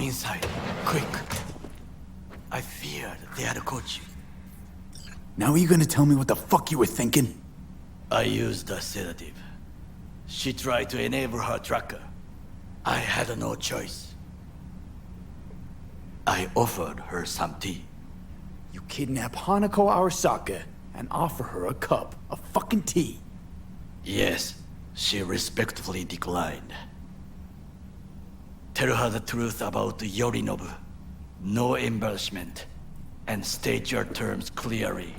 inside, quick. I feared they had caught you. Now are you gonna tell me what the fuck you were thinking? I used a sedative. She tried to enable her tracker. I had no choice. I offered her some tea. You kidnap Hanko Arasaka and offer her a cup of fucking tea. Yes, she respectfully declined. Tell her the truth about Yorinobu. No embellishment. And state your terms clearly.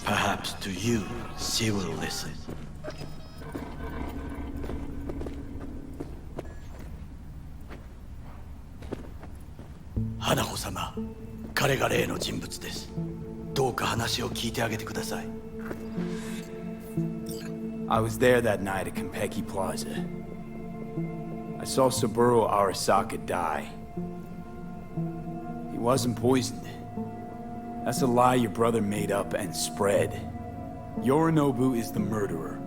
Perhaps to you, she will listen. Hanako-sama, 彼が例の人物です。どうか話を聞いてあげてください。I was there that night at Konpeki Plaza. I saw Saburo Arasaka die. He wasn't poisoned. That's a lie your brother made up and spread. Yorinobu is the murderer.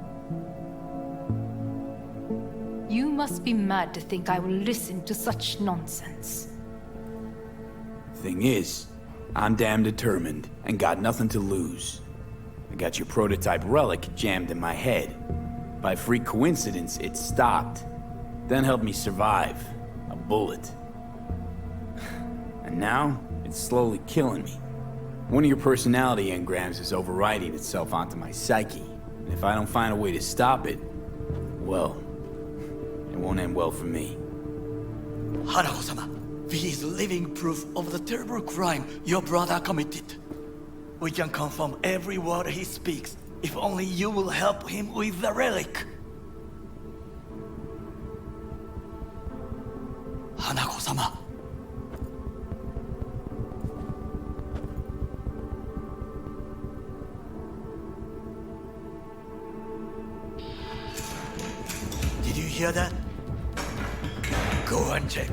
You must be mad to think I will listen to such nonsense. Thing is, I'm damn determined and got nothing to lose. I got your prototype relic jammed in my head. By freak coincidence, it stopped. Then helped me survive. A bullet. And now, it's slowly killing me. One of your personality engrams is overriding itself onto my psyche. And if I don't find a way to stop it, well, it won't end well for me. Hanako-sama, he is living proof of the terrible crime your brother committed. We can confirm every word he speaks, if only you will help him with the relic. Hanako-sama. Did you hear that? Go and check.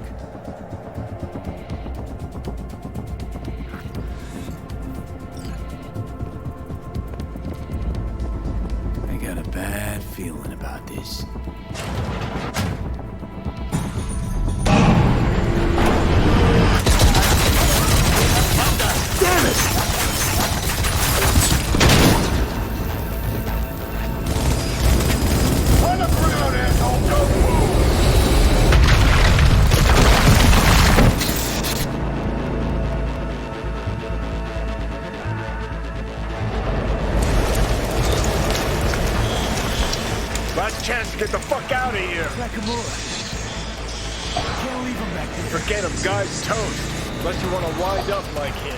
I got a bad feeling about this. Damn it! On the ground, asshole! Don't move! Last chance to get the fuck out of here! Can't leave him back there. Forget him, guy's toast. Unless you want to wind up like him.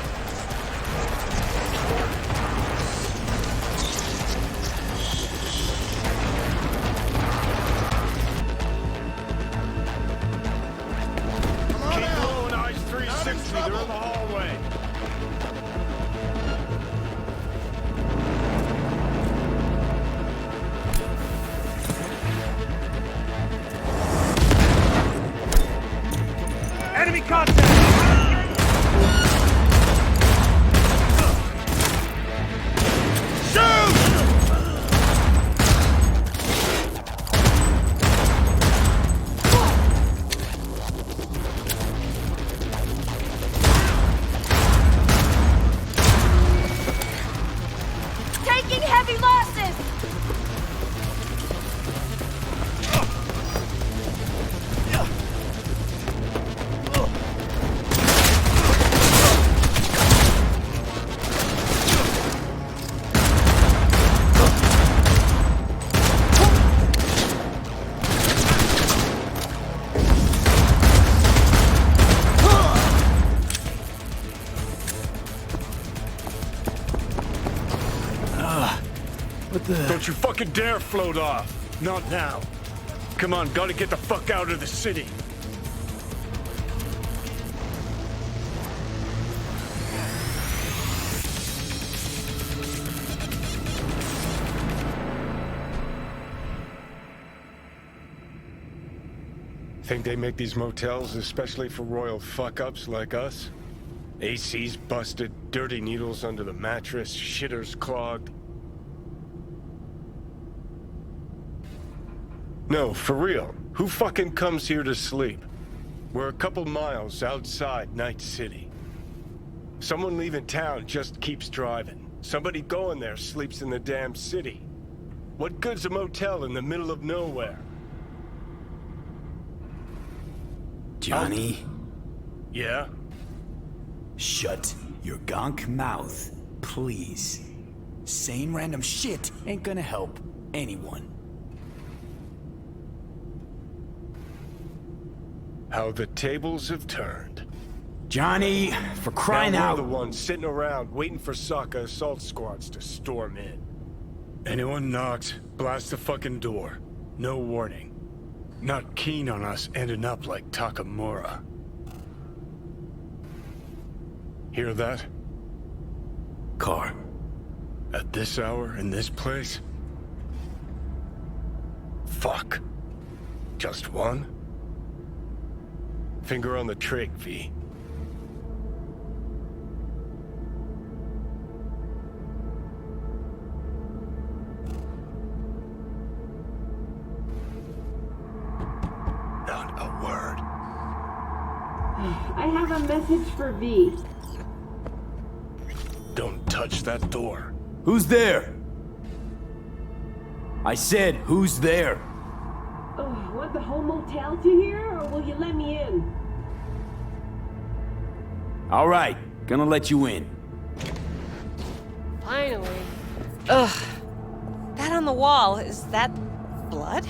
Keep blowing eyes 360, they're in the hallway. Enemy contact! Taking heavy losses! What the... Don't you fucking dare float off! Not now. Come on, gotta get the fuck out of the city. Think they make these motels especially for royal fuck-ups like us? AC's busted, dirty needles under the mattress, shitters clogged. No, for real. Who fucking comes here to sleep? We're a couple miles outside Night City. Someone leaving town just keeps driving. Somebody going there sleeps in the damn city. What good's a motel in the middle of nowhere? Johnny, Yeah? shut your gonk mouth, please. Saying random shit ain't gonna help anyone. How the tables have turned. Johnny, for crying Now out. we're the ones sitting around waiting for Sokka assault squads to storm in. Anyone knocks, blast the fucking door. No warning. Not keen on us ending up like Takamura. Hear that? Car. At this hour, in this place? Fuck. Just one? Finger on the trig, V. Not a word. I have a message for V. Don't touch that door. Who's there? I said, who's there? Oh, want the whole motel to hear, or will you let me in? All right, gonna let you in. Finally. Ugh. That on the wall, is that blood?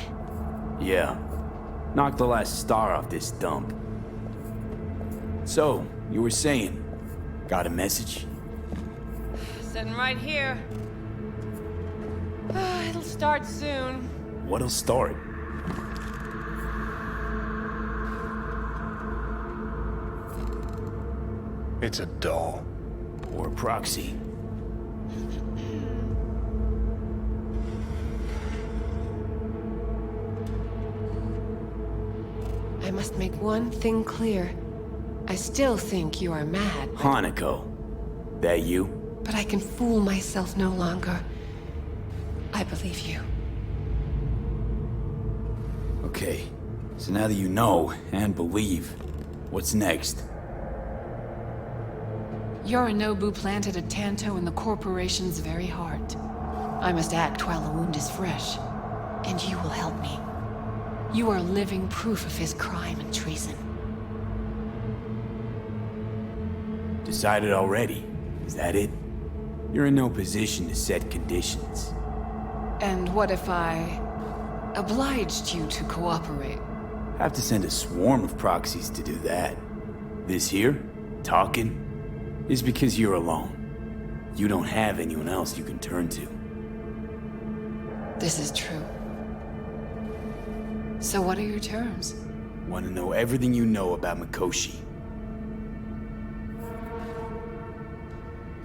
Yeah. Knocked the last star off this dump. So, you were saying, got a message? Sitting right here. It'll start soon. What'll start? It's a doll. Or a proxy? I must make one thing clear. I still think you are mad, Hanko. That you? but I can fool myself no longer. I believe you. Okay. So now that you know and believe, what's next? Yorinobu planted a Tanto in the corporation's very heart. I must act while the wound is fresh, and you will help me. You are living proof of his crime and treason. Decided already? Is that it? You're in no position to set conditions. And what if I obliged you to cooperate? Have to send a swarm of proxies to do that. This here, talking, is because you're alone. You don't have anyone else you can turn to. This is true. So what are your terms? Want to know everything you know about Mikoshi.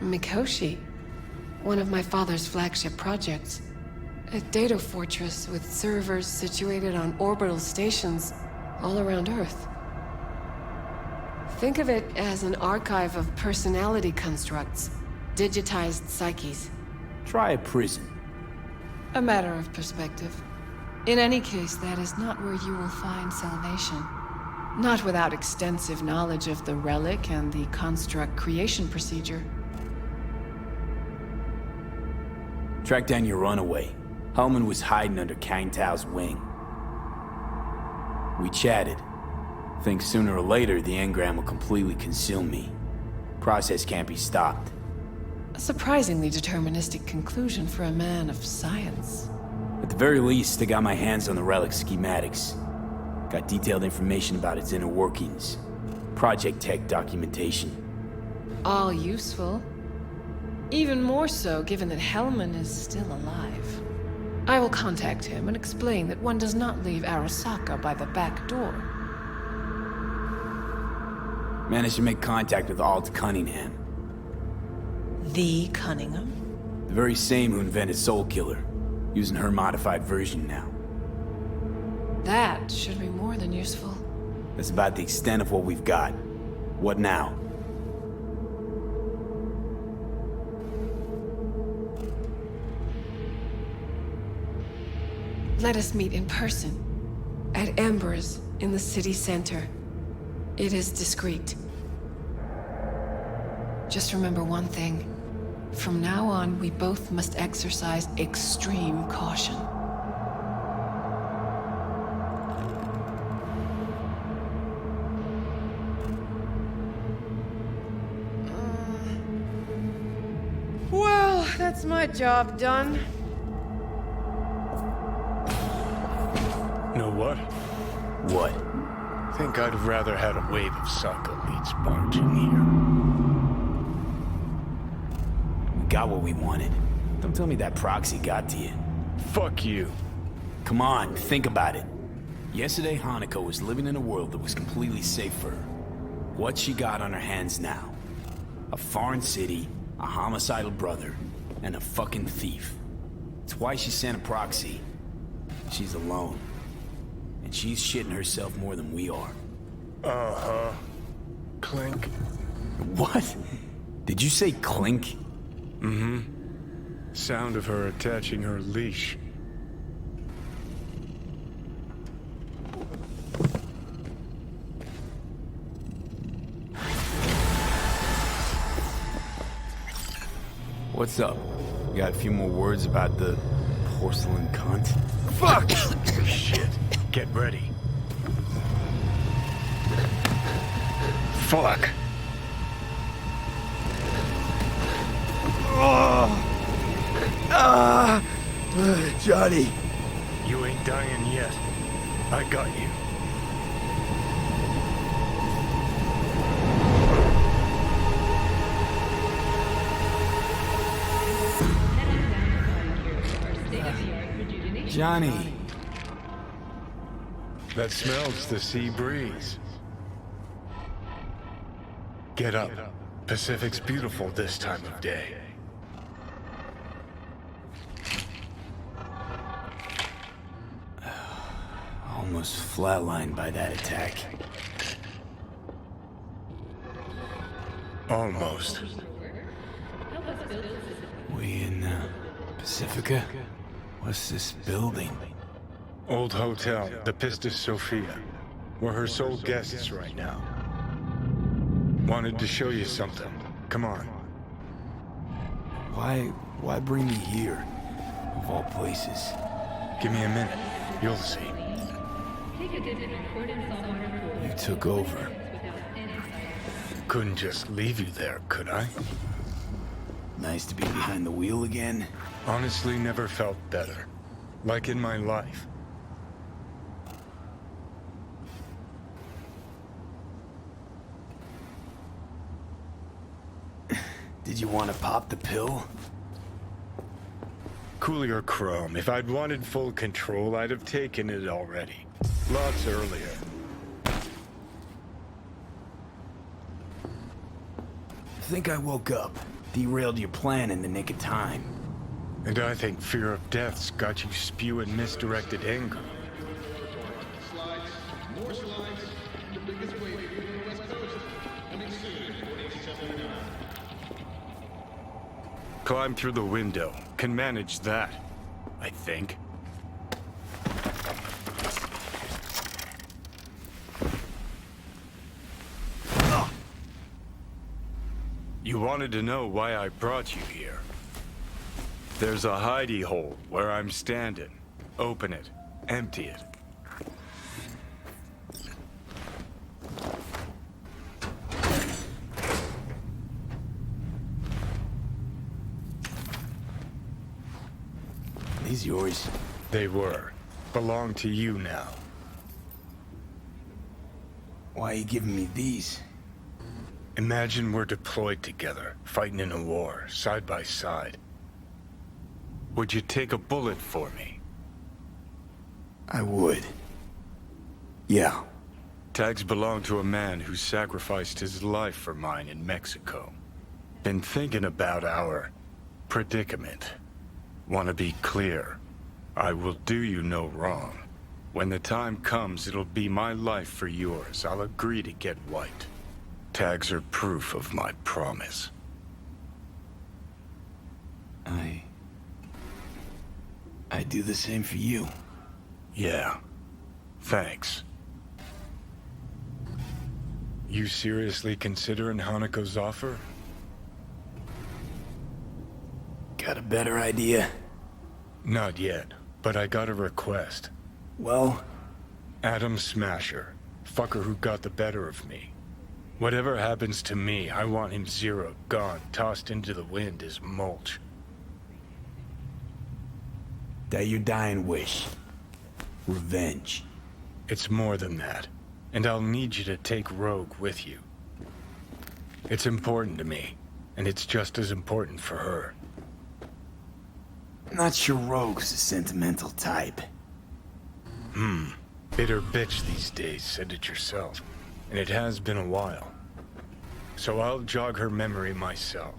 Mikoshi, one of my father's flagship projects. A data fortress with servers situated on orbital stations all around Earth. Think of it as an archive of personality constructs, digitized psyches. Try a prison. A matter of perspective. In any case, that is not where you will find salvation. Not without extensive knowledge of the relic and the construct creation procedure. Track down your runaway. Hellman was hiding under Kang Tao's wing. We chatted. Think sooner or later the engram will completely consume me. Process can't be stopped. A surprisingly deterministic conclusion for a man of science. At the very least, I got my hands on the relic schematics. Got detailed information about its inner workings. Project tech documentation. All useful. Even more so given that Hellman is still alive. I will contact him and explain that one does not leave Arasaka by the back door. Managed to make contact with Alt Cunningham. The Cunningham? The very same who invented Soul Killer. Using her modified version now. That should be more than useful. That's about the extent of what we've got. What now? Let us meet in person. At Embers, in the city center. It is discreet. Just remember one thing. From now on, we both must exercise extreme caution. Well, that's my job done. Know what? What? Think I'd rather had a wave of suck elites barging here. We got what we wanted. Don't tell me that proxy got to you. Fuck you. Come on, think about it. Yesterday, Hanko was living in a world that was completely safe for her. What's she got on her hands now? A foreign city, a homicidal brother, and a fucking thief. It's why she sent a proxy. She's alone. And she's shitting herself more than we are. Uh-huh. Clink. What? Did you say clink? Mm-hmm. Sound of her attaching her leash. What's up? You got a few more words about the porcelain cunt? Fuck! Shit. Get ready. Fuck. Johnny. You ain't dying yet. I got you. Johnny. That smells the sea breeze. Get up. Pacific's beautiful this time of day. Almost flatlined by that attack. Almost. We in, Pacifica? What's this building? Old hotel, the Pistis Sophia. We're her sole guests right now. Wanted to show you something. Come on. Why bring me here? Of all places. Give me a minute. You'll see. You took over. Couldn't just leave you there, could I? Nice to be behind the wheel again. Honestly, never felt better. Like in my life. Did you want to pop the pill? Coolier Chrome, if I'd wanted full control, I'd have taken it already. Lots earlier. I think I woke up. Derailed your plan in the nick of time. And I think fear of death's got you spewing misdirected anger. Climb through the window. Can manage that, I think. You wanted to know why I brought you here. There's a hidey hole where I'm standing. Open it. Empty it. These yours? They were. Belong to you now. Why are you giving me these? Imagine we're deployed together, fighting in a war, side by side. Would you take a bullet for me? I would. Yeah. Tags belong to a man who sacrificed his life for mine in Mexico. Been thinking about our predicament. Want to be clear. I will do you no wrong. When the time comes, it'll be my life for yours. I'll agree to get white. Tags are proof of my promise. I do the same for you. Yeah. Thanks. You seriously considering Haneko's offer? Got a better idea? Not yet, but I got a request. Well, Adam Smasher. Fucker who got the better of me. Whatever happens to me, I want him zeroed, gone, tossed into the wind as mulch. that your dying wish. Revenge. It's more than that. And I'll need you to take Rogue with you. It's important to me, and it's just as important for her. Not sure Rogue's a sentimental type. Bitter bitch these days, said it yourself. And it has been a while. So I'll jog her memory myself.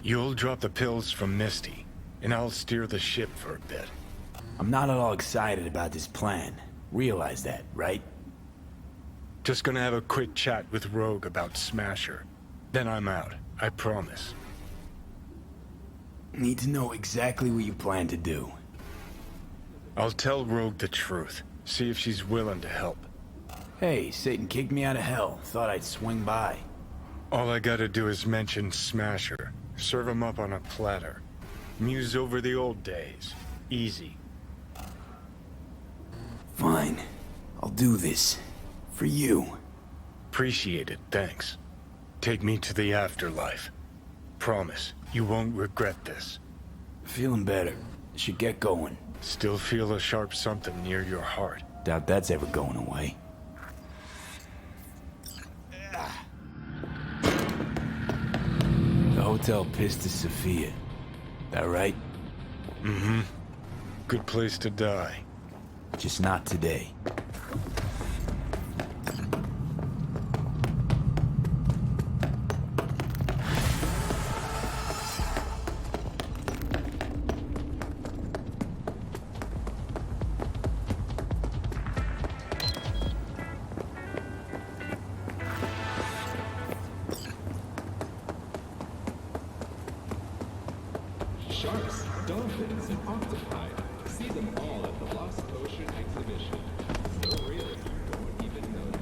You'll drop the pills from Misty, and I'll steer the ship for a bit. I'm not at all excited about this plan. Realize that, right? Just gonna have a quick chat with Rogue about Smasher. Then I'm out, I promise. Need to know exactly what you plan to do. I'll tell Rogue the truth. See if she's willing to help. Hey, Satan kicked me out of hell. Thought I'd swing by. All I gotta do is mention Smasher. Serve him up on a platter. Muse over the old days. Easy. Fine. I'll do this. For you. Appreciate it, thanks. Take me to the afterlife. Promise, you won't regret this. Feeling better. Should get going. Still feel a sharp something near your heart. Doubt that's ever going away. The Hotel Pistis Sophia. That right? Mm-hmm. Good place to die. Just not today. Sharks, dolphins, and octopi. See them all at the Lost Ocean exhibition. So real you won't even notice.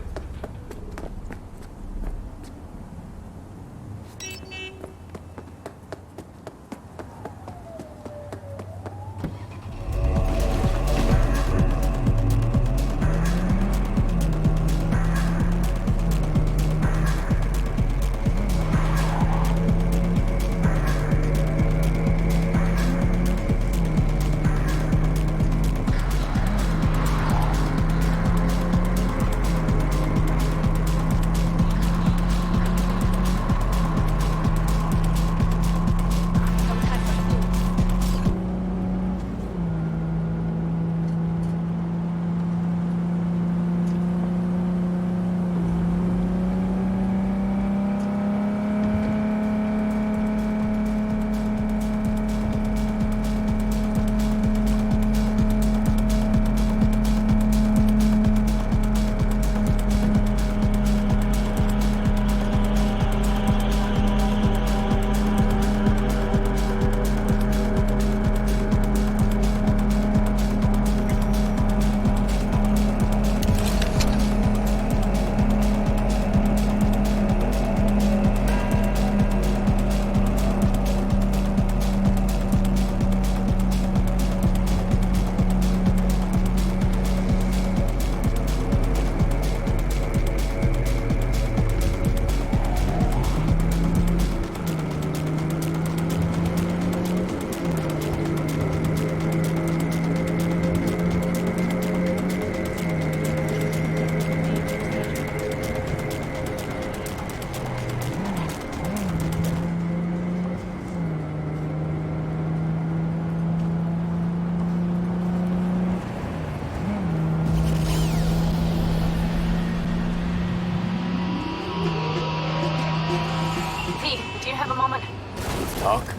Talk?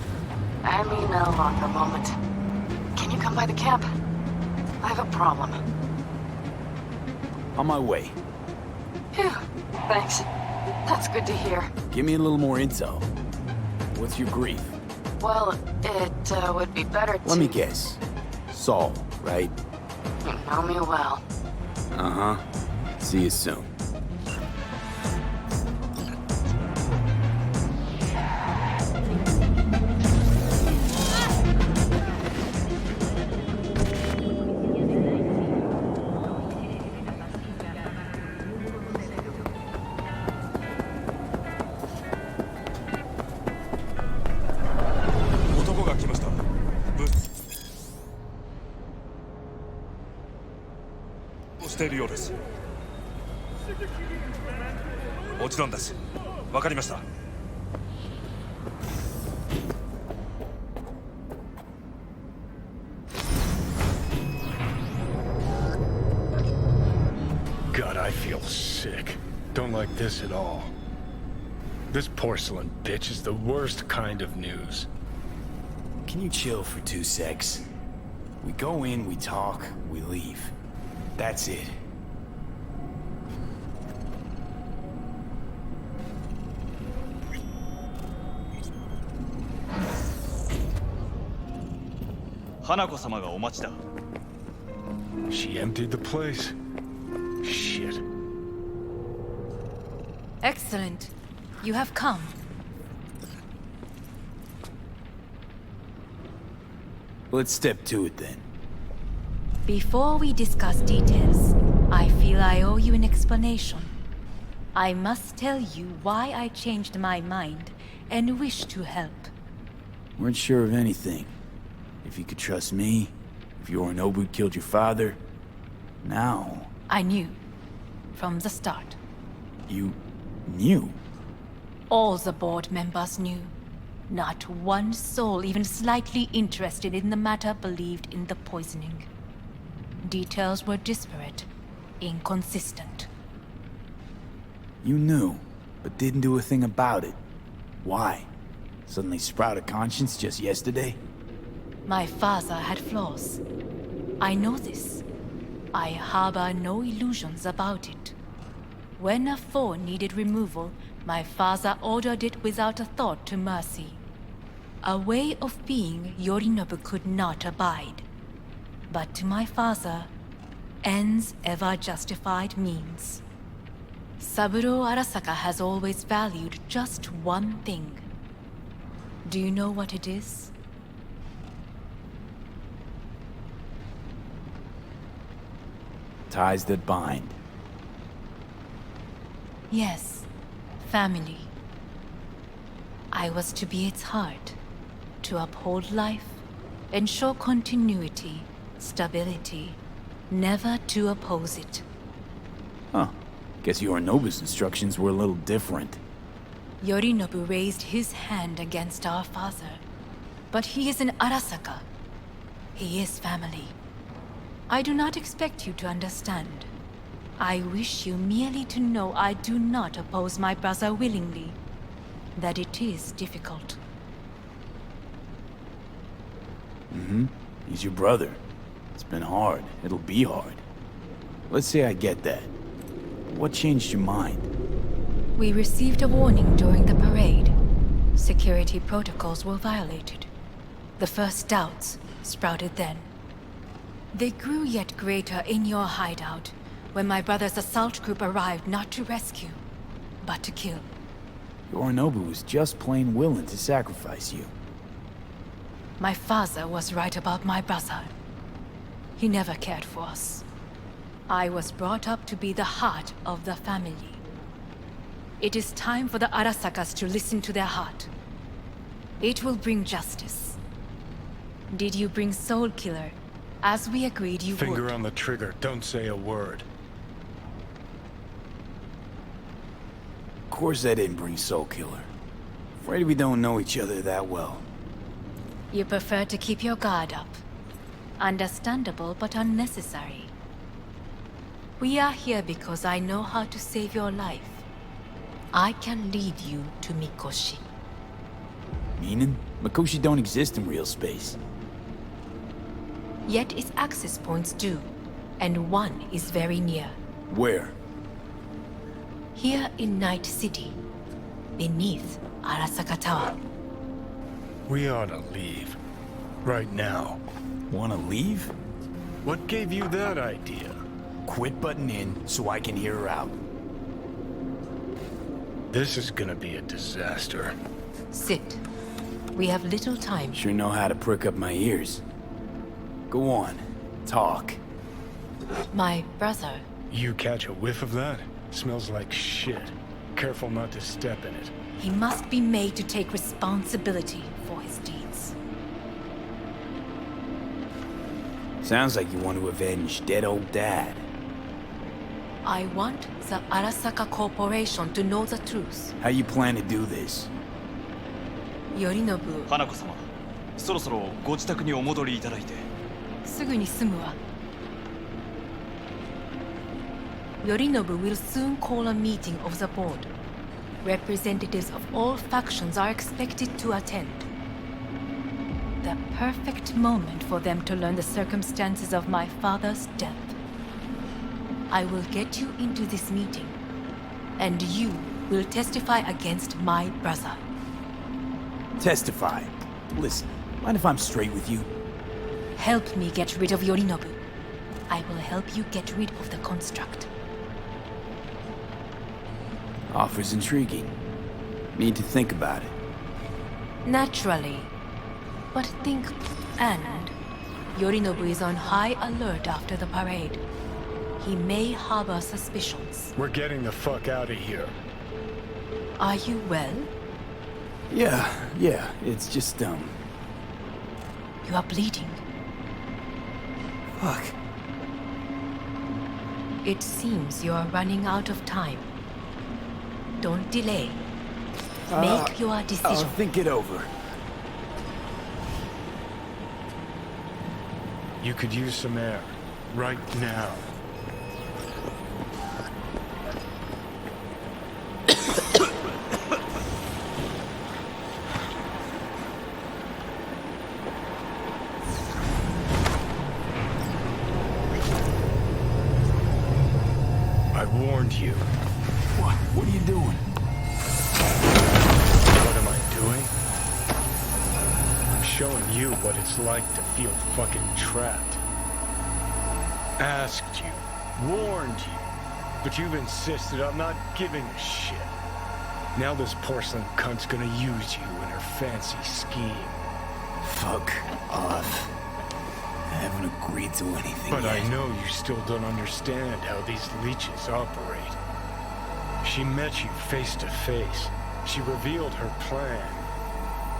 I mean, a longer moment. Can you come by the camp? I have a problem. On my way. Phew, thanks. That's good to hear. Give me a little more intel. What's your grief? Well, it would be better to... Let me guess. Saul, right? You know me well. Uh-huh. See you soon. しているようです。もちろんです。わかりました。God, I feel sick. Don't like this at all. This porcelain bitch is the worst kind of news. Can you chill for 2 secs? We go in, we talk, we leave. That's it. Hanako-samaがお待ちだ. She emptied the place. Shit. Excellent. You have come. Let's step to it then. Before we discuss details, I feel I owe you an explanation. I must tell you why I changed my mind and wish to help. Weren't sure of anything. If you could trust me, if Yorinobu killed your father, now... I knew. From the start. You... knew? All the board members knew. Not one soul even slightly interested in the matter believed in the poisoning. Details were disparate, inconsistent. You knew, but didn't do a thing about it. Why? Suddenly sprout a conscience just yesterday? My father had flaws. I know this. I harbor no illusions about it. When a foe needed removal, my father ordered it without a thought to mercy. A way of being Yorinobu could not abide. But to my father, ends ever justified means. Saburo Arasaka has always valued just one thing. Do you know what it is? Ties that bind. Yes, family. I was to be its heart, to uphold life, ensure continuity, stability, never to oppose it. Huh. Guess Yorinobu's instructions were a little different. Yorinobu raised his hand against our father, but he is an Arasaka. He is family. I do not expect you to understand. I wish you merely to know I do not oppose my brother willingly. That it is difficult. Mm-hmm. He's your brother. It's been hard. It'll be hard. Let's say I get that. What changed your mind? We received a warning during the parade. Security protocols were violated. The first doubts sprouted then. They grew yet greater in your hideout, when my brother's assault group arrived not to rescue, but to kill. Yorinobu was just plain willing to sacrifice you. My father was right about my brother. He never cared for us. I was brought up to be the heart of the family. It is time for the Arasakas to listen to their heart. It will bring justice. Did you bring Soul Killer, as we agreed you would? Finger on the trigger, don't say a word. Of course I didn't bring Soul Killer. Afraid we don't know each other that well. You prefer to keep your guard up. Understandable, but unnecessary. We are here because I know how to save your life. I can lead you to Mikoshi. Meaning? Mikoshi don't exist in real space. Yet its access points do, and one is very near. Where? Here in Night City, beneath Arasaka Tower. We ought to leave. Right now. Wanna leave? What gave you that idea? Quit butting in so I can hear her out. This is gonna be a disaster. Sit. We have little time. Sure know how to prick up my ears. Go on. Talk. My brother. You catch a whiff of that? Smells like shit. Careful not to step in it. He must be made to take responsibility for his deeds. Sounds like you want to avenge dead old dad. I want the Arasaka Corporation to know the truth. How you plan to do this? Yorinobu, 花子様、そろそろご自宅にお戻りいただいて。すぐに済むわ。Yorinobu will soon call a meeting of the board. Representatives of all factions are expected to attend. The perfect moment for them to learn the circumstances of my father's death. I will get you into this meeting, and you will testify against my brother. Testify. Listen, mind if I'm straight with you? Help me get rid of Yorinobu. I will help you get rid of the construct. Offer's intriguing. Need to think about it. Naturally. But think, and Yorinobu is on high alert after the parade. He may harbor suspicions. We're getting the fuck out of here. Are you well? Yeah, it's just, You are bleeding. Fuck. It seems you are running out of time. Don't delay. Make your decision. I'll think it over. You could use some air. Right now. I warned you. What are you doing? What am I doing? I'm showing you what it's like to feel fucking trapped. Asked you, warned you, but you've insisted on not giving a shit. Now this porcelain cunt's gonna use you in her fancy scheme. Fuck off. I haven't agreed to anything But yet. I know you still don't understand how these leeches operate. She met you face to face. She revealed her plan.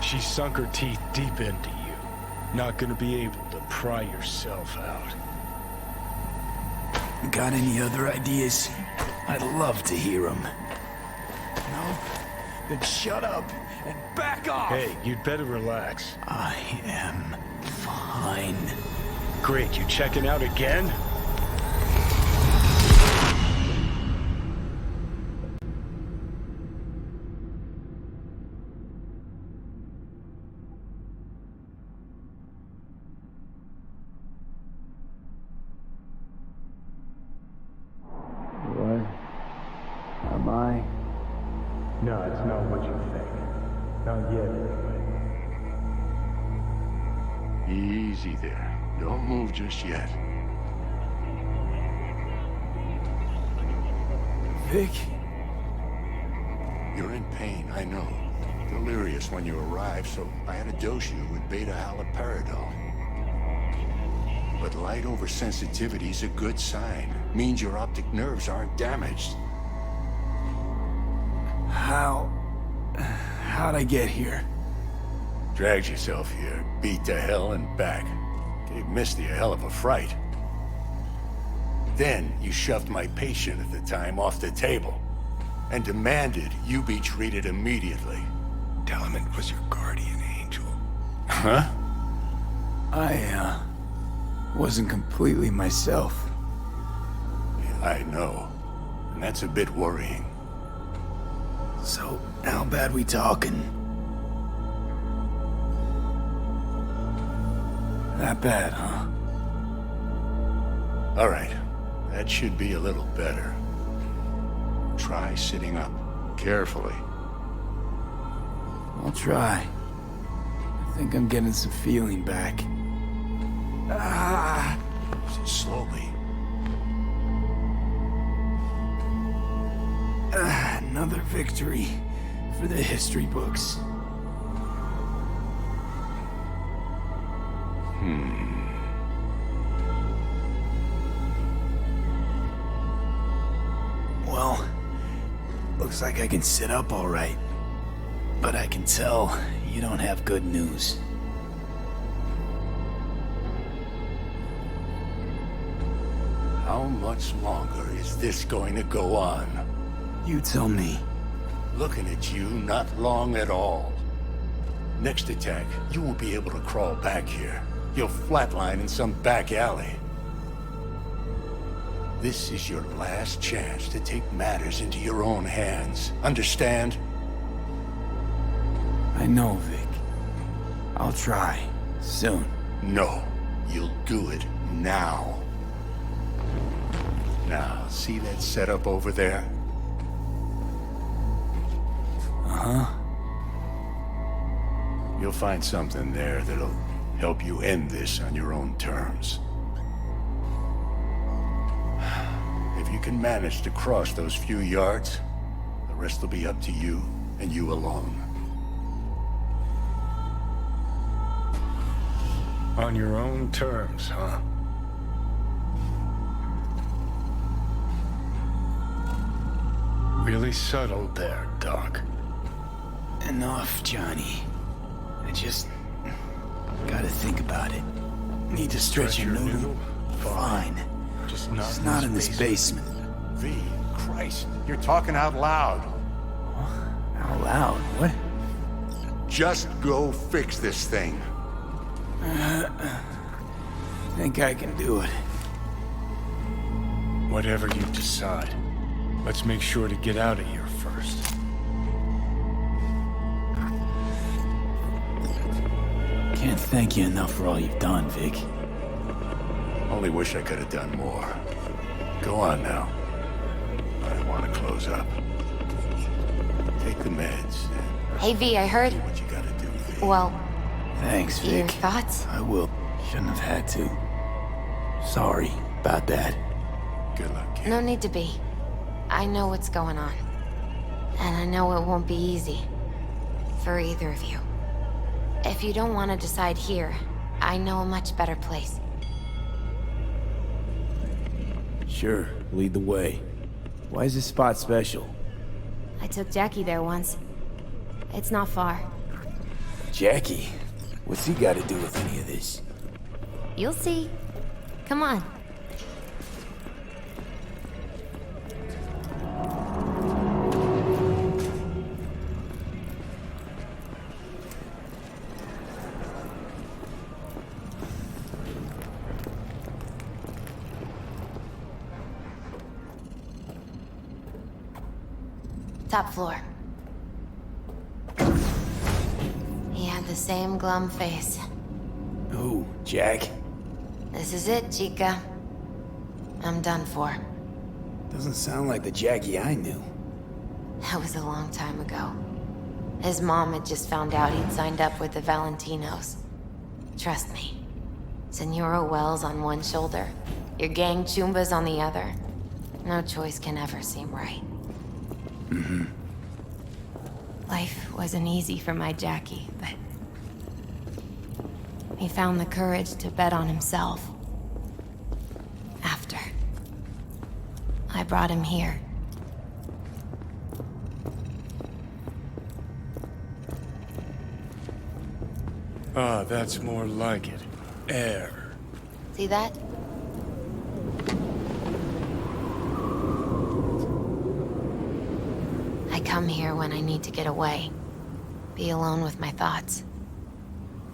She sunk her teeth deep into you. Not gonna be able to pry yourself out. Got any other ideas? I'd love to hear them. No? Then shut up and back off! Hey, you'd better relax. I am fine. Great, you checking out again? What? Am I? No, it's not what you think. Not yet, anyway. Easy there. Don't move just yet. Vic? You're in pain, I know. Delirious when you arrived, so I had to dose you with beta-haloperidol. But light oversensitivity's a good sign. Means your optic nerves aren't damaged. How'd I get here? Dragged yourself here, beat to hell and back. Gave Misty a hell of a fright. Then you shoved my patient at the time off the table and demanded you be treated immediately. Tell him it was your guardian angel. Huh? I, wasn't completely myself. I know. And that's a bit worrying. So, how bad we talking? That bad, huh? All right. That should be a little better. Try sitting up. Carefully. I'll try. I think I'm getting some feeling back. Slowly. Another victory for the history books. Well, looks like I can sit up all right. But I can tell you don't have good news. How much longer is this going to go on? You tell me. Looking at you, not long at all. Next attack, you won't be able to crawl back here. You'll flatline in some back alley. This is your last chance to take matters into your own hands. Understand? I know, Vic. I'll try. Soon. No. You'll do it now. Now, see that setup over there? Uh-huh. You'll find something there that'll help you end this on your own terms. If you can manage to cross those few yards, the rest will be up to you and you alone. On your own terms, huh? Really subtle there, Doc. Enough, Johnny. I just gotta think about it. Need to stretch your noodle? Fine. Just not in this basement. V, Christ, you're talking out loud. Out loud? What? Just go fix this thing. Think I can do it. Whatever you decide. Let's make sure to get out of here first. Can't thank you enough for all you've done, Vic. Only wish I could have done more. Go on now. I want to close up. Take the meds and Hey V, I heard. do what you gotta do, V. Well, Thanks, Vic. your thoughts? I will. Shouldn't have had to. Sorry about that. Good luck, kid. No need to be. I know what's going on. And I know it won't be easy. For either of you. If you don't want to decide here, I know a much better place. Sure, lead the way. Why is this spot special? I took Jackie there once. It's not far. Jackie? What's he got to do with any of this? You'll see. Come on. Top floor. He had the same glum face. Who? Jack? This is it, Chica. I'm done for. Doesn't sound like the Jackie I knew. That was a long time ago. His mom had just found out he'd signed up with the Valentinos. Trust me. Senora Wells on one shoulder, your gang Chumbas on the other. No choice can ever seem right. Mm-hmm. Life wasn't easy for my Jackie, but he found the courage to bet on himself. After I brought him here. Ah, that's more like it. Air. See that? I come here when I need to get away. Be alone with my thoughts.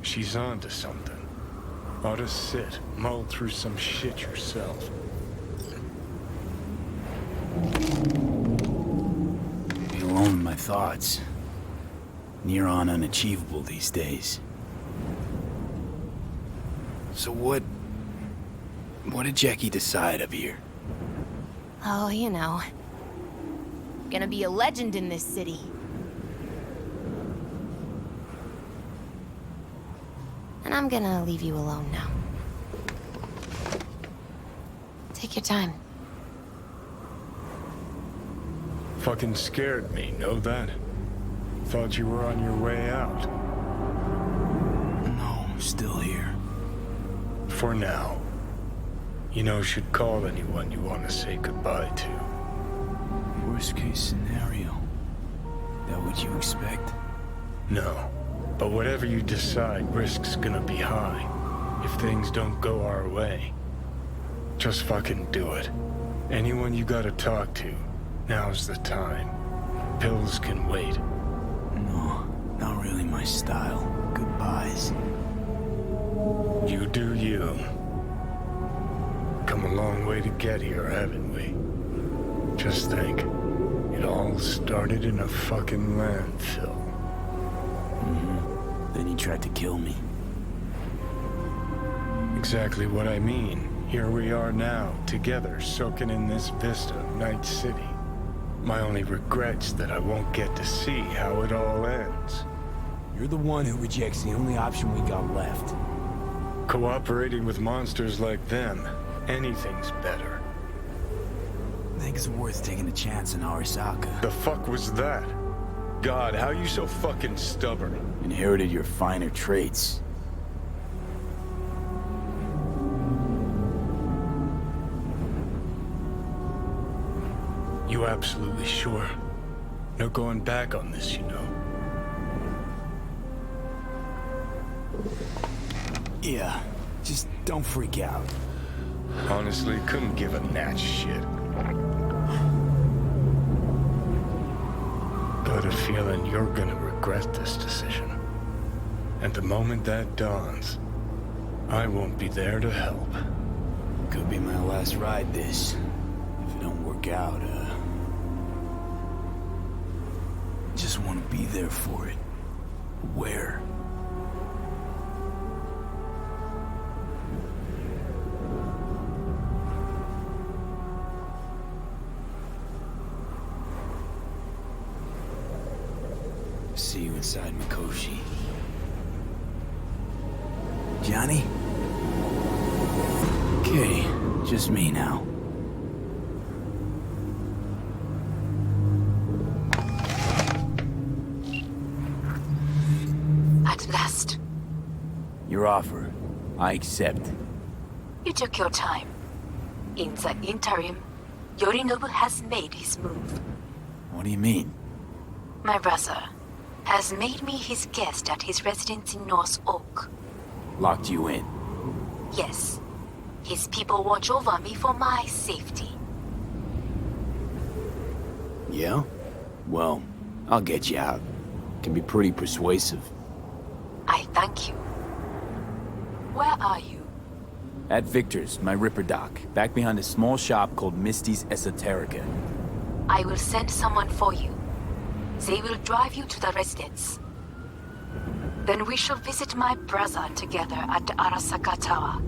She's on to something. Ought to sit, mull through some shit yourself. Be alone with my thoughts. Near on unachievable these days. So what did Jackie decide up here? Oh, you know. Gonna be a legend in this city. And I'm gonna leave you alone now. Take your time. Fucking scared me, know that? Thought you were on your way out. No, I'm still here. For now. You know, should call anyone you want to say goodbye to. Worst case scenario. That what you expect? No. But whatever you decide, risk's gonna be high. If things don't go our way. Just fucking do it. Anyone you gotta talk to, now's the time. Pills can wait. No, not really my style. Goodbyes. You do you. Come a long way to get here, haven't we? Just think, it all started in a fucking landfill. Then he tried to kill me. Exactly what I mean. Here we are now, together, soaking in this vista of Night City. My only regret's that I won't get to see how it all ends. You're the one who rejects the only option we got left. Cooperating with monsters like them, anything's better. I think it's worth taking a chance on Arasaka. The fuck was that? God, how you so fucking stubborn? Inherited your finer traits. You absolutely sure? No going back on this, you know. Yeah, just don't freak out. Honestly, couldn't give a gnat's shit. Got a feeling you're gonna regret this decision. And the moment that dawns, I won't be there to help. Could be my last ride this. If it don't work out, just want to be there for it. Where? See you inside Mikoshi. Johnny? Okay, just me now. At last. Your offer. I accept. You took your time. In the interim, Yorinobu has made his move. What do you mean? My brother has made me his guest at his residence in North Oak. Locked you in. Yes. His people watch over me for my safety. Yeah? Well, I'll get you out. Can be pretty persuasive. I thank you. Where are you? At Victor's, my Ripper Dock, back behind a small shop called Misty's Esoterica. I will send someone for you. They will drive you to the residence. Then we shall visit my brother together at the Arasaka Tower.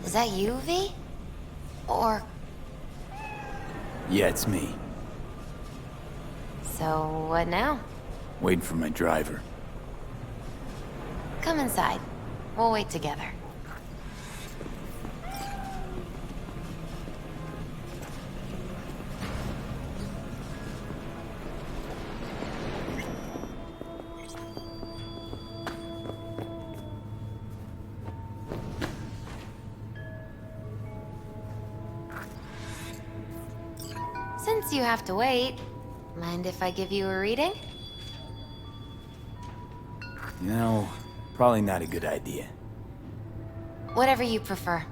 Is that you, V? Or... Yeah, it's me. So, what now? Waiting for my driver. Come inside. We'll wait together. Since you have to wait, mind if I give you a reading? You know, probably not a good idea. Whatever you prefer.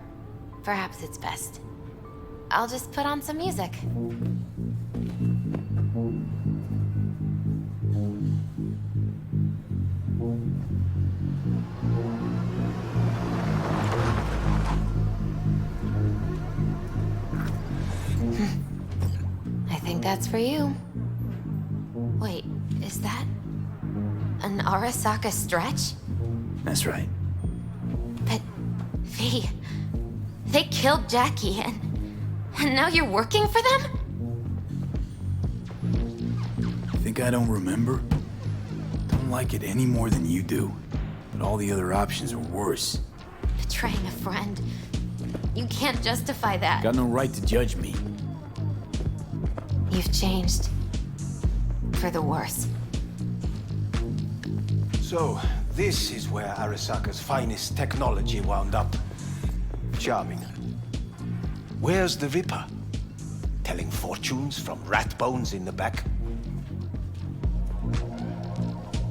Perhaps it's best. I'll just put on some music. That's for you. Wait, is that an Arasaka stretch? That's right. But V, they killed Jackie and now you're working for them? Think I don't remember? Don't like it any more than you do. But all the other options are worse. Betraying a friend. You can't justify that. Got no right to judge me. You've changed. For the worse. So, this is where Arasaka's finest technology wound up. Charming. Where's the Ripper? Telling fortunes from rat bones in the back?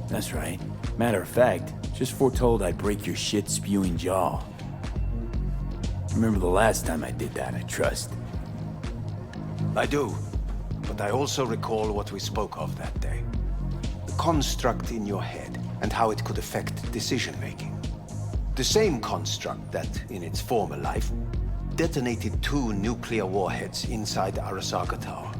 That's right. Matter of fact, just foretold I'd break your shit-spewing jaw. Remember the last time I did that, I trust. I do. But I also recall what we spoke of that day. The construct in your head, and how it could affect decision-making. The same construct that, in its former life, detonated 2 nuclear warheads inside Arasaka Tower.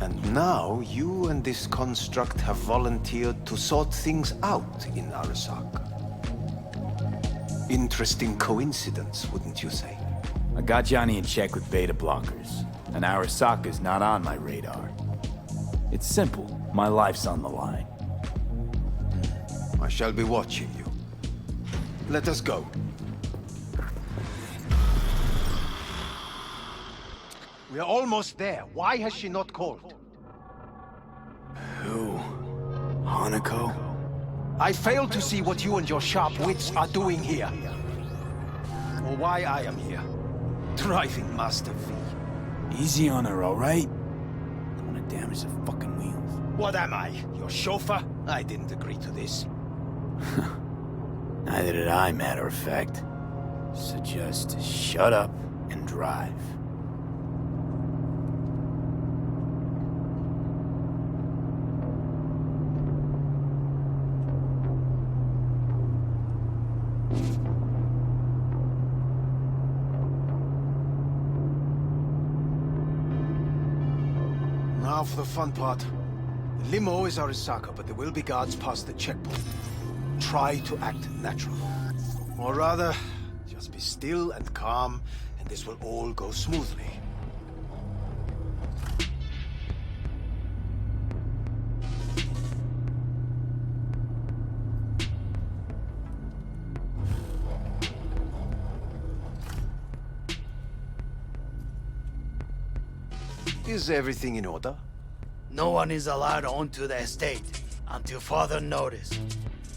And now, you and this construct have volunteered to sort things out in Arasaka. Interesting coincidence, wouldn't you say? I got Johnny in check with beta blockers, and Arasaka's not on my radar. It's simple. My life's on the line. I shall be watching you. Let us go. We are almost there. Why has she not called? Who? Hanko? I fail to see what you and your sharp wits are doing here. Or why I am here. Driving Master V. Easy on her, all right? Don't want to damage the fucking wheels. What am I? Your chauffeur? I didn't agree to this. Neither did I, matter of fact. So just shut up and drive. Now for the fun part. The limo is Arasaka, but there will be guards past the checkpoint. Try to act natural. Or rather, just be still and calm, and this will all go smoothly. Is everything in order? No one is allowed onto the estate until further notice.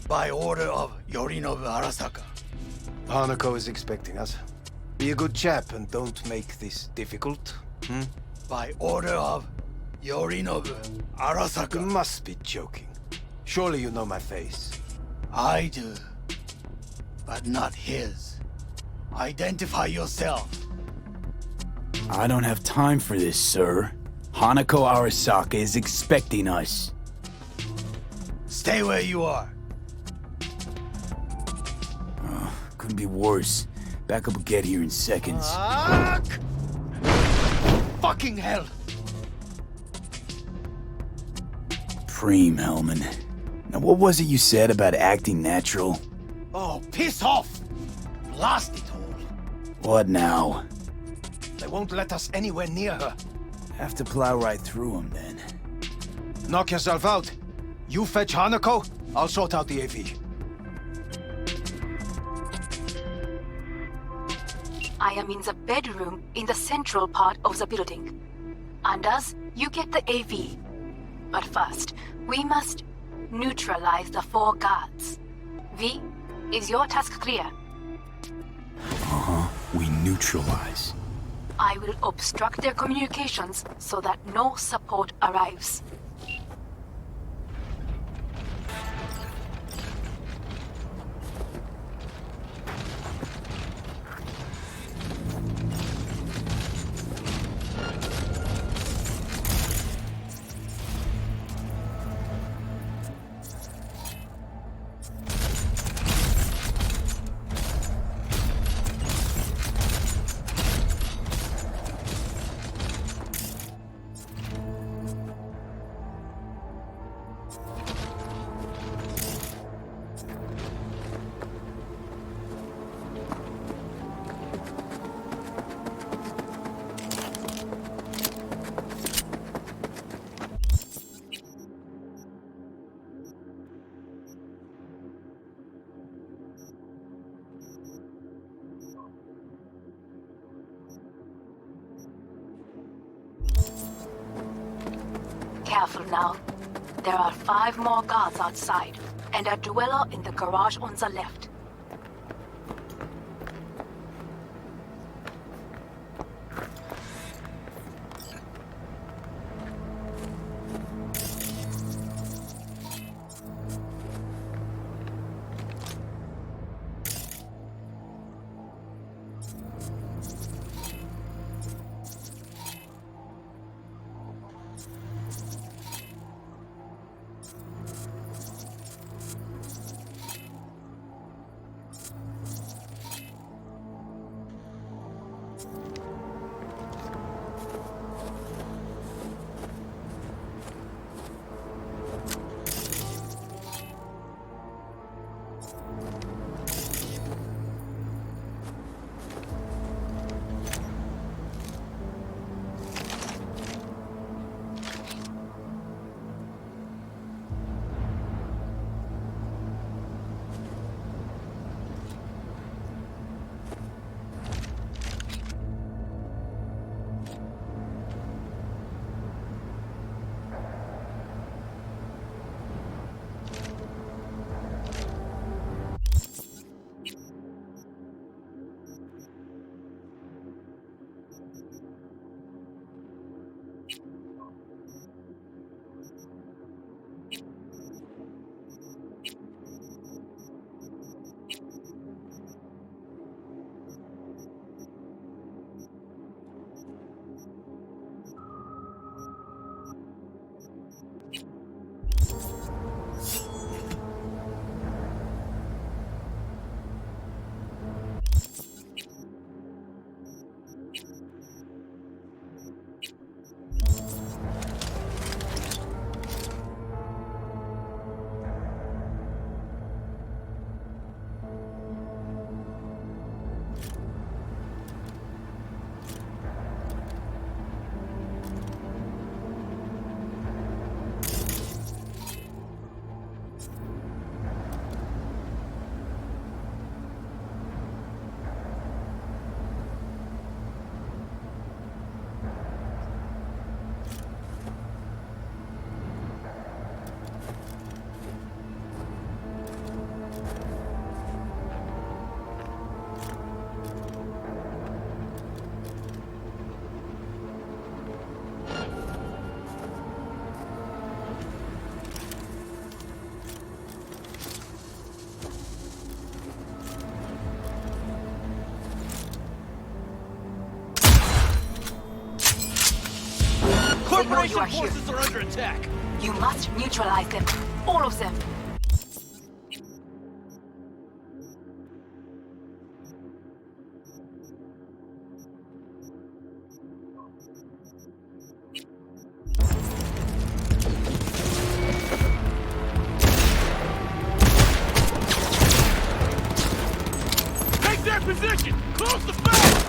By order of Yorinobu Arasaka. Hanako is expecting us. Be a good chap and don't make this difficult, hmm? By order of Yorinobu Arasaka. You must be joking. Surely you know my face. I do. But not his. Identify yourself. I don't have time for this, sir. Hanako Arasaka is expecting us. Stay where you are. Couldn't be worse. Backup will get here in seconds. Fucking hell! Preem, Hellman. Now what was it you said about acting natural? Oh, piss off! Blast it all! What now? They won't let us anywhere near her. Have to plow right through them, then. Knock yourself out. You fetch Hanako, I'll sort out the AV. I am in the bedroom in the central part of the building. Anders, you get the AV. But first, we must neutralize the 4 guards. V, is your task clear? We neutralize. I will obstruct their communications so that no support arrives. careful now. There are 5 more guards outside, and a dweller in the garage on the left. Corporation forces are under attack. You must neutralize them. All of them. Take their position! Close the fence!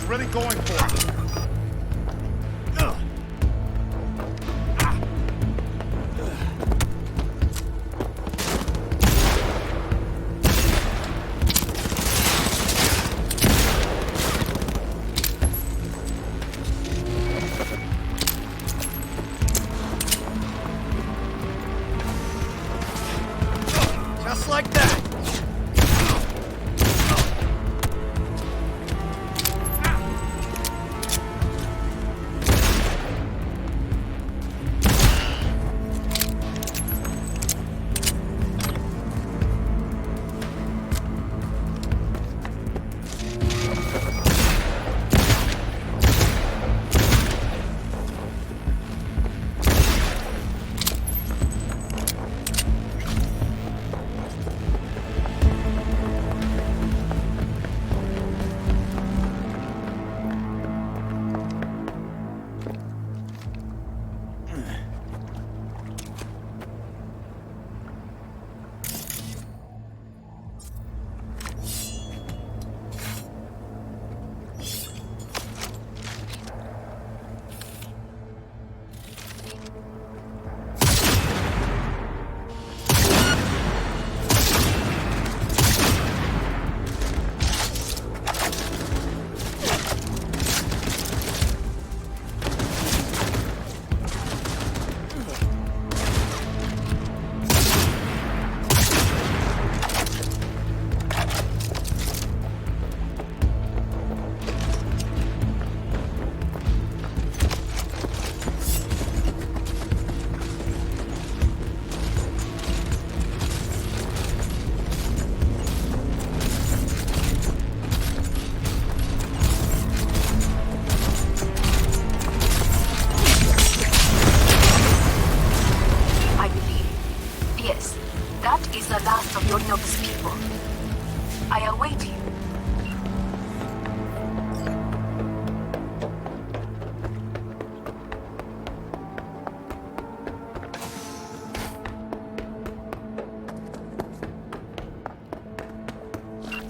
He's really going for it. Just like that!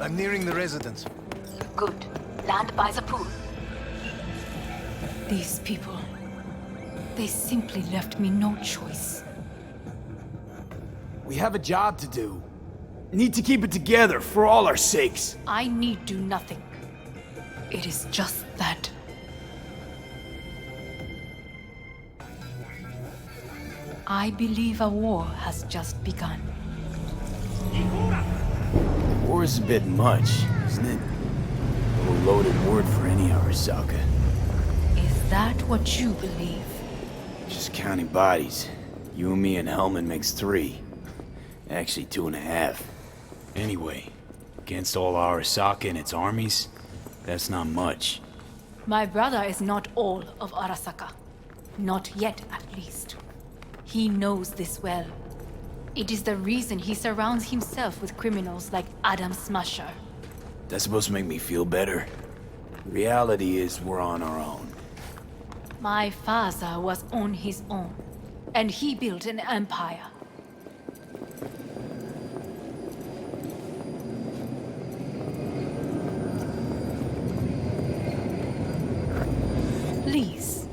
I'm nearing the residence. Good. Land by the pool. These people... they simply left me no choice. We have a job to do. Need to keep it together for all our sakes. I need do nothing. It is just that. I believe a war has just begun. War is a bit much, isn't it? A little loaded word for any Arasaka. Is that what you believe? Just counting bodies. You and me and Hellman makes 3. Actually 2.5. Anyway, against all Arasaka and its armies, that's not much. My brother is not all of Arasaka. Not yet, at least. He knows this well. It is the reason he surrounds himself with criminals like Adam Smasher. That's supposed to make me feel better? Reality is we're on our own. My father was on his own, and he built an empire. Please.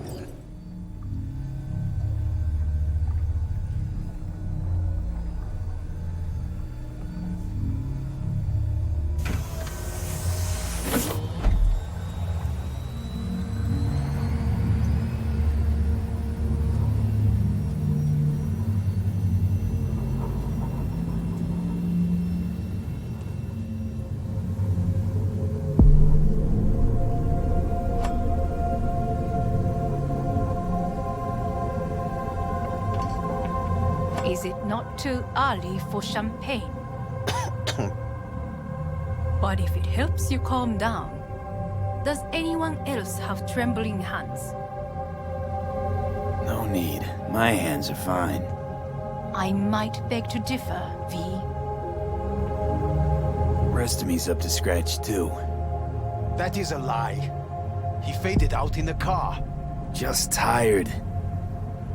Is it not too early for champagne? But if it helps you calm down, does anyone else have trembling hands? No need. My hands are fine. I might beg to differ, V. Rest of me's up to scratch too. That is a lie. He faded out in the car. Just tired.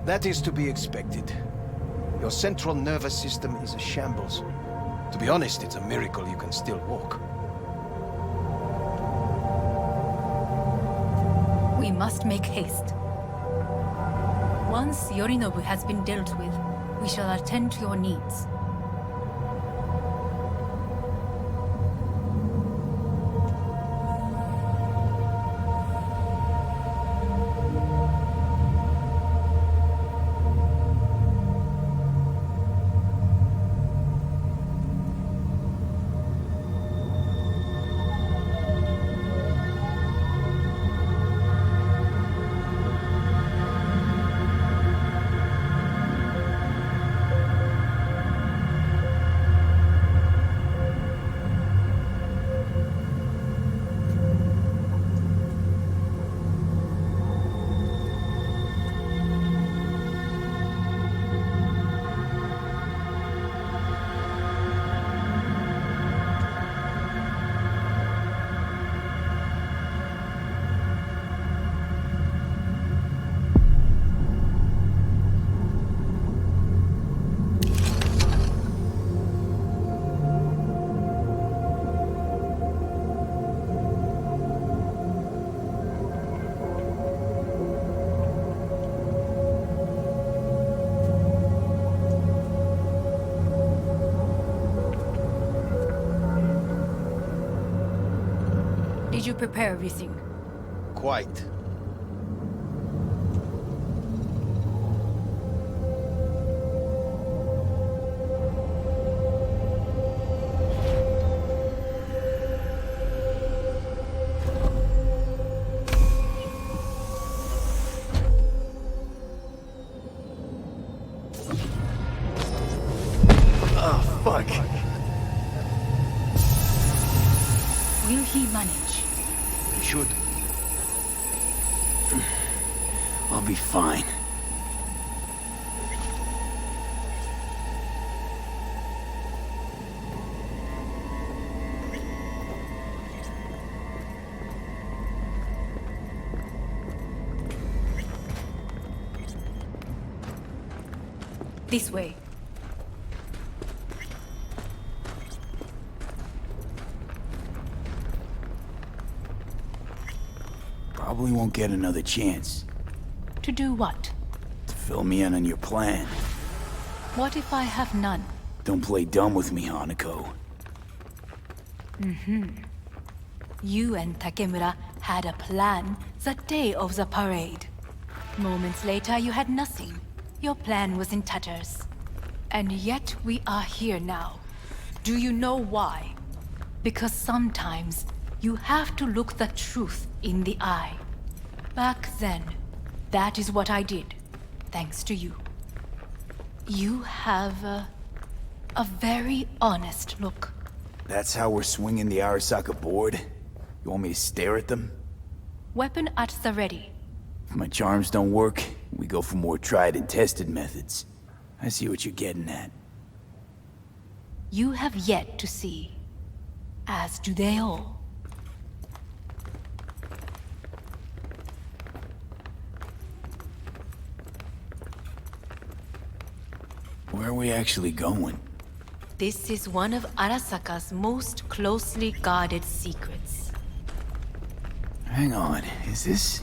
That is to be expected. Your central nervous system is a shambles. To be honest, it's a miracle you can still walk. must make haste. Once Yorinobu has been dealt with, we shall attend to your needs. Did you prepare everything? Quite. Oh, fuck. Will he manage? We should. I'll be fine. This way. Probably won't get another chance. To do what? To fill me in on your plan. What if I have none? Don't play dumb with me, Hanko. You and Takemura had a plan the day of the parade. Moments later, you had nothing. Your plan was in tatters. And yet we are here now. Do you know why? Because sometimes you have to look the truth in the eye. Back then, that is what I did, thanks to you. You have a very honest look. That's how we're swinging the Arasaka board? You want me to stare at them? Weapon at the ready. If my charms don't work, we go for more tried and tested methods. I see what you're getting at. You have yet to see, as do they all. Where are we actually going? This is one of Arasaka's most closely guarded secrets. Hang on, is this...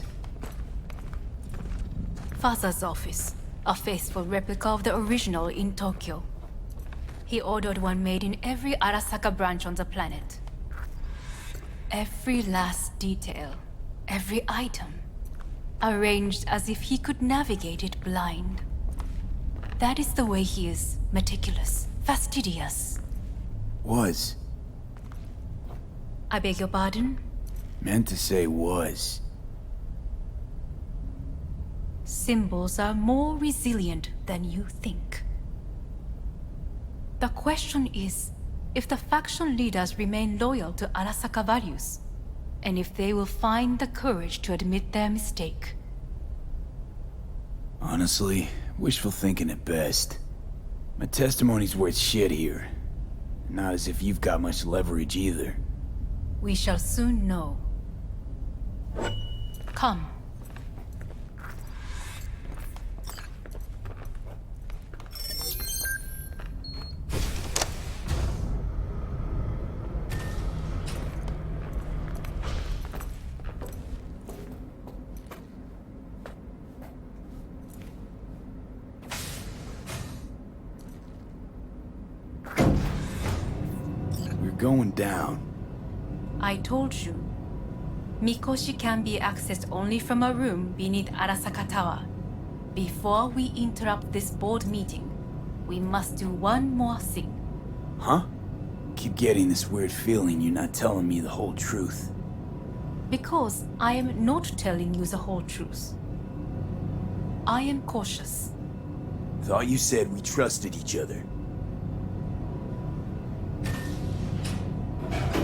Father's office, a faithful replica of the original in Tokyo. He ordered one made in every Arasaka branch on the planet. Every last detail, every item, arranged as if he could navigate it blind. That is the way he is, meticulous, fastidious. Was. I beg your pardon? Meant to say was. Symbols are more resilient than you think. The question is, if the faction leaders remain loyal to Arasaka values, and if they will find the courage to admit their mistake. Honestly, wishful thinking at best. My testimony's worth shit here. Not as if you've got much leverage either. We shall soon know. Come. going down. I told you. Mikoshi can be accessed only from a room beneath Arasaka Tower. Before we interrupt this board meeting, we must do one more thing. Huh? Keep getting this weird feeling you're not telling me the whole truth. Because I am not telling you the whole truth. I am cautious. Thought you said we trusted each other.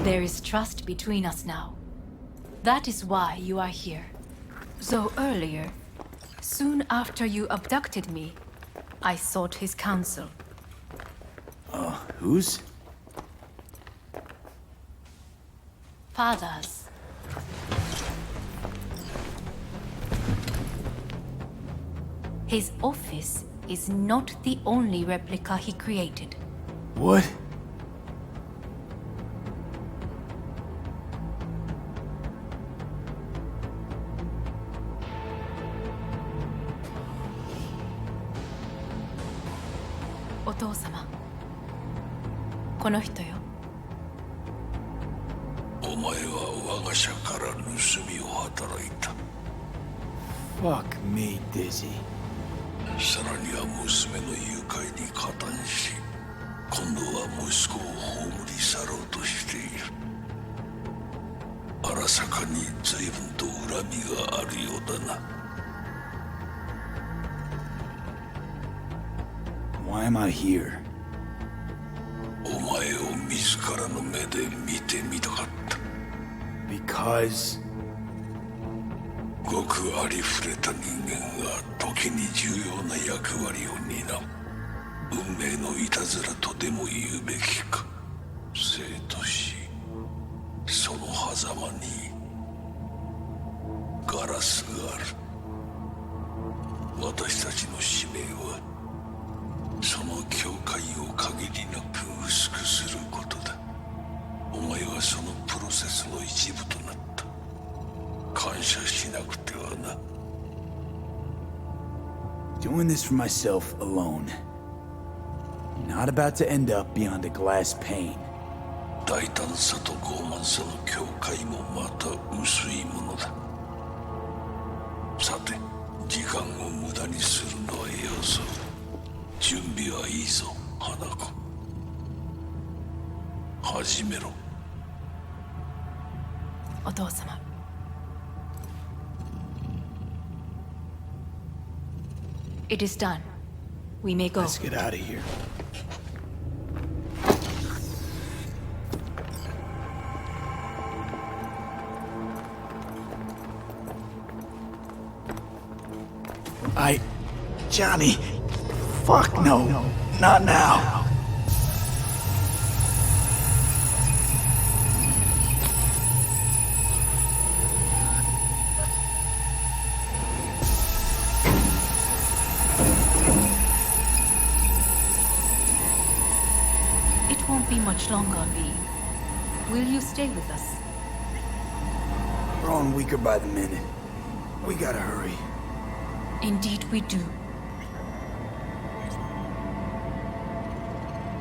There is trust between us now. That is why you are here. Though earlier, soon after you abducted me, I sought his counsel. Whose? Father's. His office is not the only replica he created. What? Otou-sama. この人よ。お前は我が社から盗みを働いた。Fuck me, Dizzy. さらには娘の誘拐に加担し、今度は息子を葬り去ろうとしている。荒坂に随分と恨みがあるようだな。Why am I here? お前を自らの目で見てみたかった。Because... ごくありふれた人間が時に重要な役割を担う。運命のいたずらとでも言うべきか。生と死、その狭間にガラスがある。私たちの使命はその境界を限りなく薄くすることだ。お前はそのプロセスの一部となった。感謝しなくてはな。Doing this for myself alone. Not about to end up beyond a glass pane. 大胆さと傲慢さの境界もまた薄いものだ。さて、時間を無駄にするのはよそう。準備はいいぞ、花子。始めろ。お父様。It is done. We may go. Let's get out of here. Johnny. Fuck no. Not now. It won't be much longer, V. Will you stay with us? Growing weaker by the minute. We gotta hurry. Indeed we do.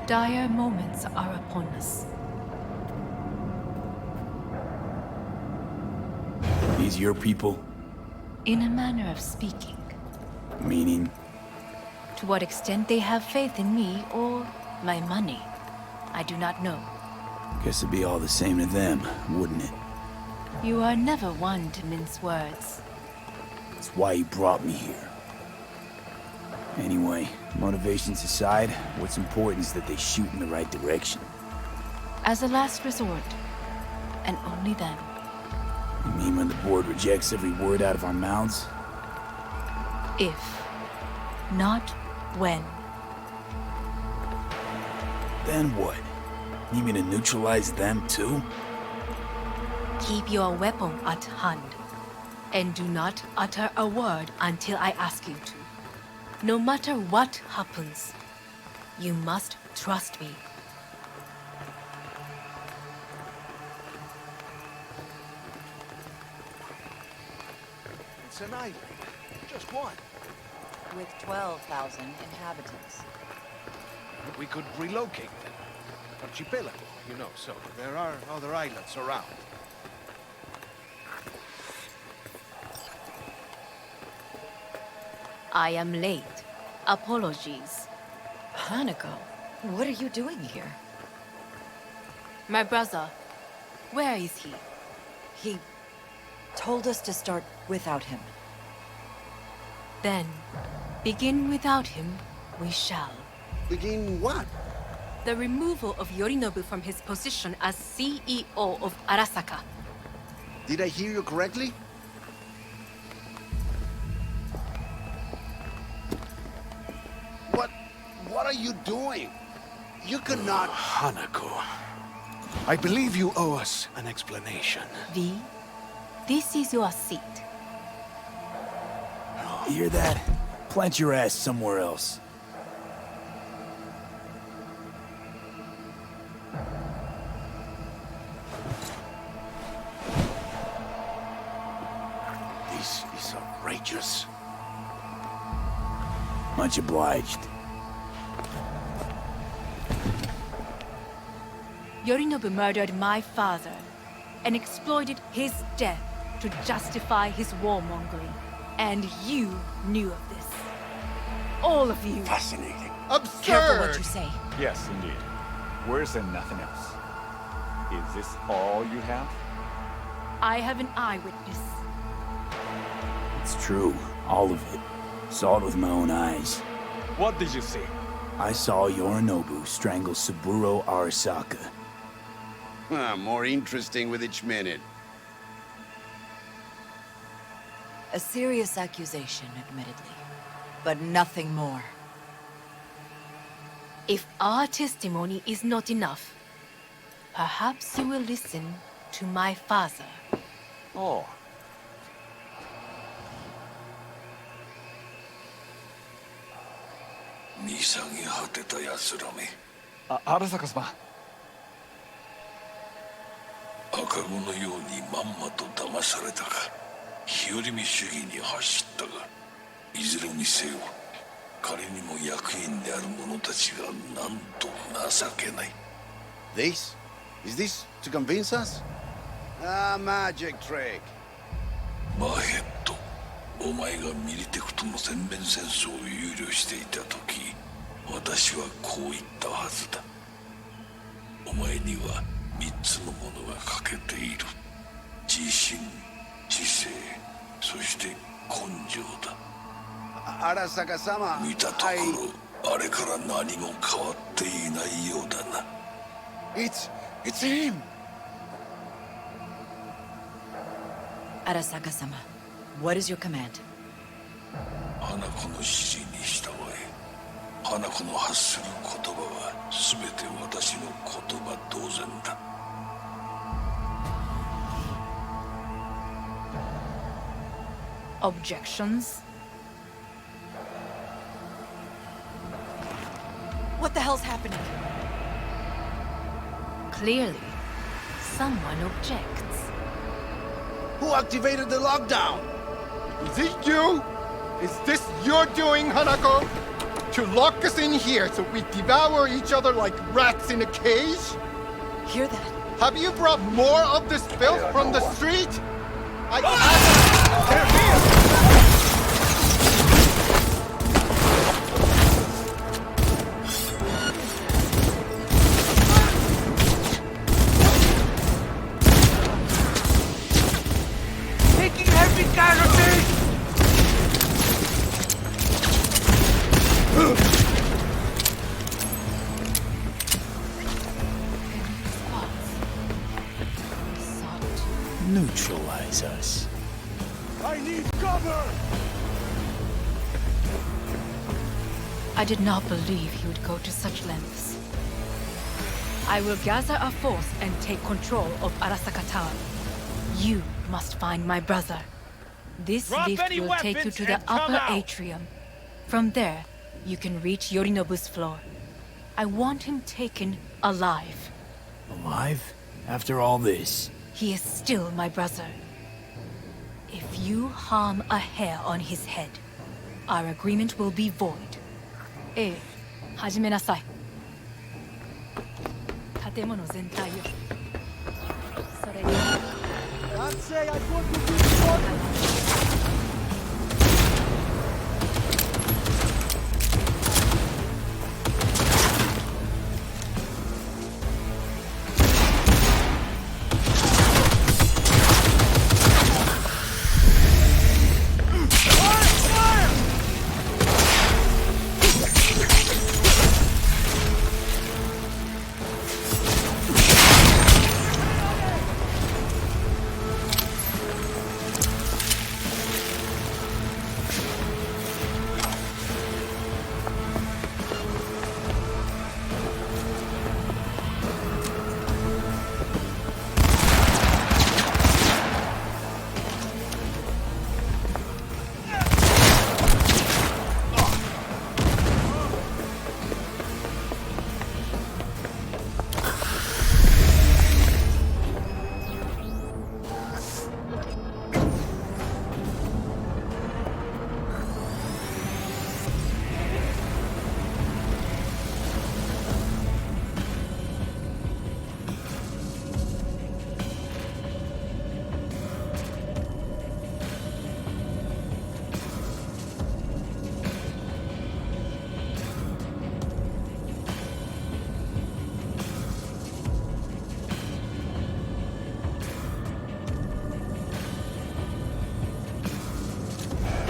Dire moments are upon us. These your people? In a manner of speaking. Meaning? To what extent they have faith in me or my money, I do not know. Guess it'd be all the same to them, wouldn't it? You are never one to mince words. That's why you brought me here. Anyway, motivations aside, what's important is that they shoot in the right direction. As a last resort, and only then. You mean when the board rejects every word out of our mouths? If, not when. Then what? Need me to neutralize them too? Keep your weapon at hand, and do not utter a word until I ask you to. No matter what happens, you must trust me. It's an island. Just one. With 12,000 inhabitants. We could relocate them. archipelago, you know, so there are other islands around. I am late. Apologies. Hanko, what are you doing here? My brother, where is he? He told us to start without him. Then, begin without him, we shall. Begin what? The removal of Yorinobu from his position as CEO of Arasaka. Did I hear you correctly? What are you doing? You cannot... Hanako. I believe you owe us an explanation. V, this is your seat. You hear that? Plant your ass somewhere else. This is outrageous. Much obliged. Yorinobu murdered my father and exploited his death to justify his warmongering. And you knew of this. All of you. Fascinating. Absurd! Careful what you say. Yes, indeed. Worse than nothing else. Is this all you have? I have an eyewitness. It's true. All of it. Saw it with my own eyes. What did you see? I saw Yorinobu strangle Saburo Arasaka. More interesting with each minute. A serious accusation, admittedly. But nothing more. If our testimony is not enough, perhaps you will listen to my father. Oh. Arasaka-sama. 赤子のようにまんまと騙されたか、日和見主義に走ったが、いずれにせよ彼にも役員である者たちがなんと情けない。 This? Is this to convince us? Ah, magic trick. マーヘッド、お前がミリテクとの全面戦争を憂慮していた時、私はこう言ったはずだ。お前には3つのものが欠けている。自信、知性、そして根性だ。Arasaka-sama, 見たところ、あれから何も変わっていないようだな。It's him! Arasaka-sama, what is your command? 花子の指示に従え。花子の発する言葉は全て私の言葉同然だ。Objections? What the hell's happening? Clearly, someone objects. Who activated the lockdown? Is it you? Is this your doing, Hanako? To lock us in here so we devour each other like rats in a cage? Hear that? Have you brought more of this filth from the street? They're here! Taking heavy casualties! Neutralize us. I need cover! I did not believe he would go to such lengths. I will gather a force and take control of Arasaka Tower. You must find my brother. This lift will take you to the upper atrium. From there, you can reach Yorinobu's floor. I want him taken alive. Alive? After all this? He is still my brother. If you harm a hair on his head, our agreement will be void. ハジメなさい.建物全体をそれに Can't say I want to be important.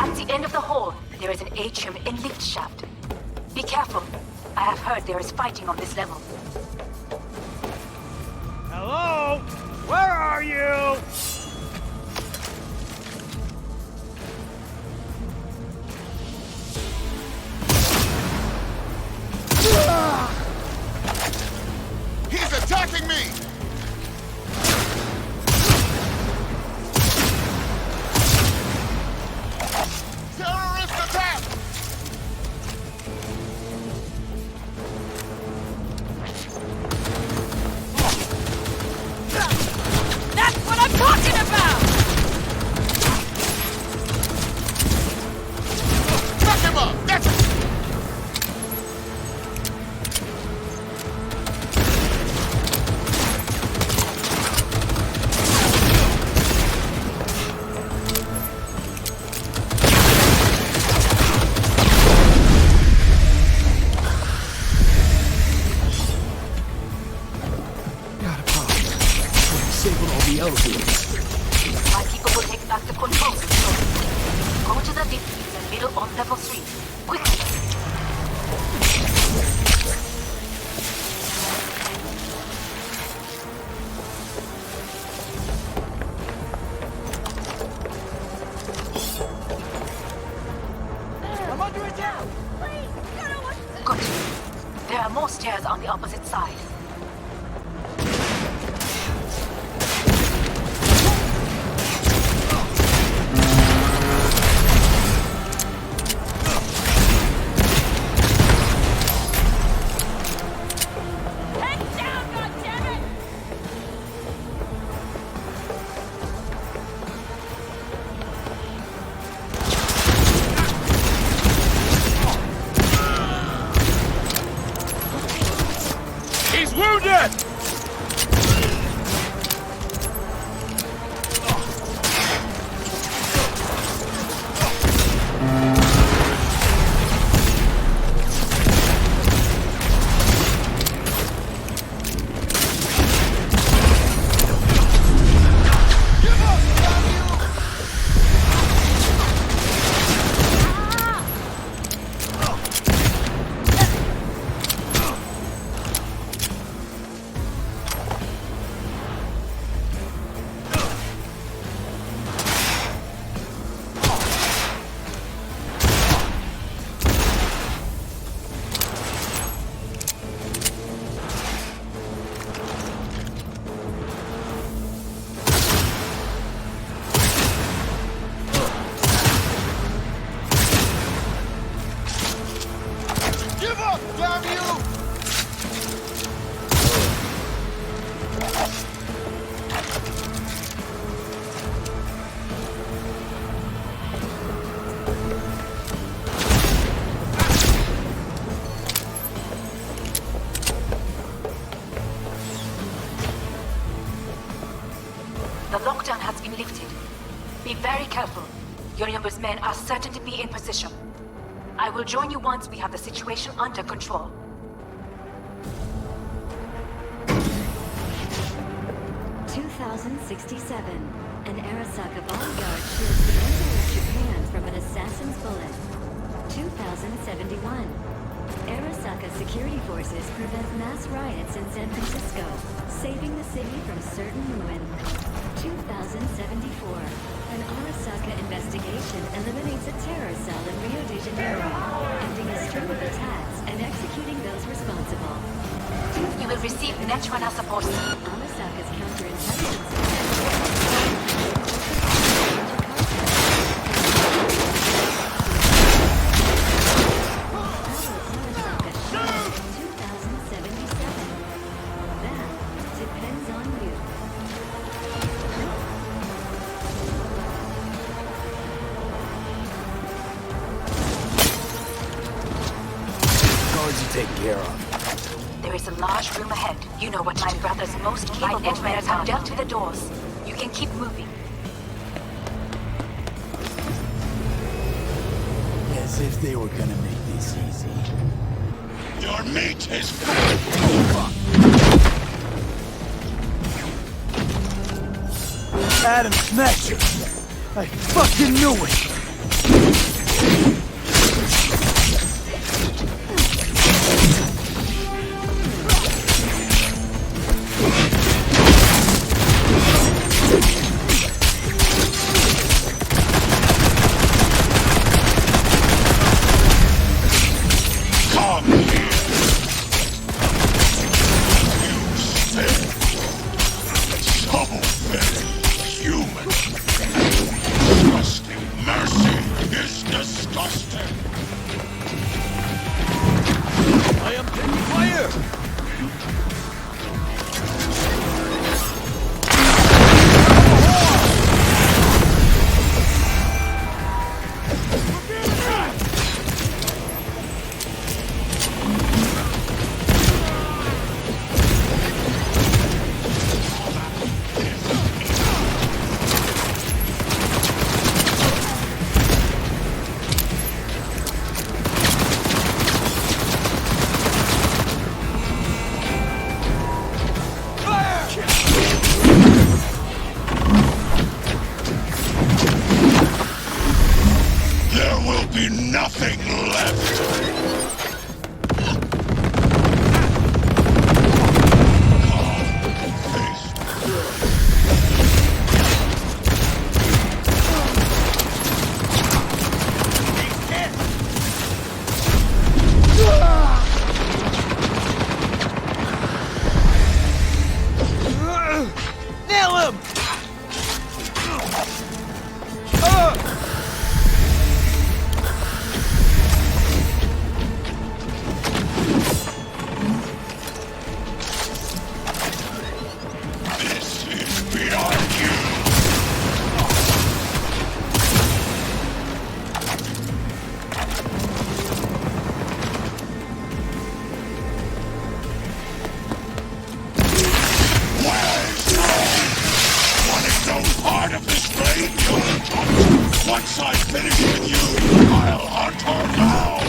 At the end of the hall, there is an atrium and lift shaft. Be careful. I have heard there is fighting on this level. Hello? Where are you? He's attacking me! Terrorist attack! That's what I'm talking about! Knock him up! That's it! Disable all the elevators. My people will take back the control room. Go to the lift in the middle on level 3. Quickly! I'm under attack! Good. There are more stairs on the opposite side. He's very careful. Yorinobu's men are certain to be in position. I will join you once we have the situation under control. (2067). An Arasaka bodyguard shields the Emperor of Japan from an assassin's bullet. 2071. Arasaka security forces prevent mass riots in San Francisco, saving the city from certain ruin. 2074. An Arasaka investigation eliminates a terror cell in Rio de Janeiro, ending a string of attacks and executing those responsible. You will receive Netrunner support. Arasaka's counterintelligence. Take care of. There is a large room ahead. You know what my brother's most capable men have dealt to the doors. You can keep moving. As if they were gonna make this easy. Your meat is Adam Smasher! I fucking knew it! nothing left. Once I finish with you, I'll hunt her down!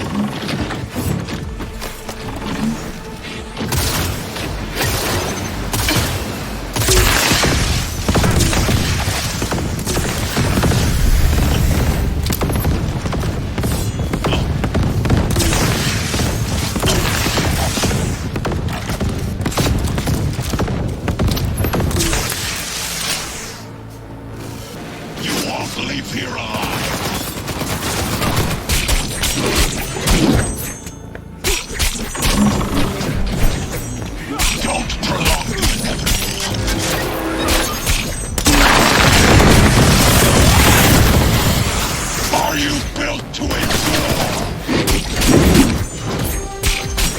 You won't leave here alive! Don't prolong the inevitable. Are you built to endure?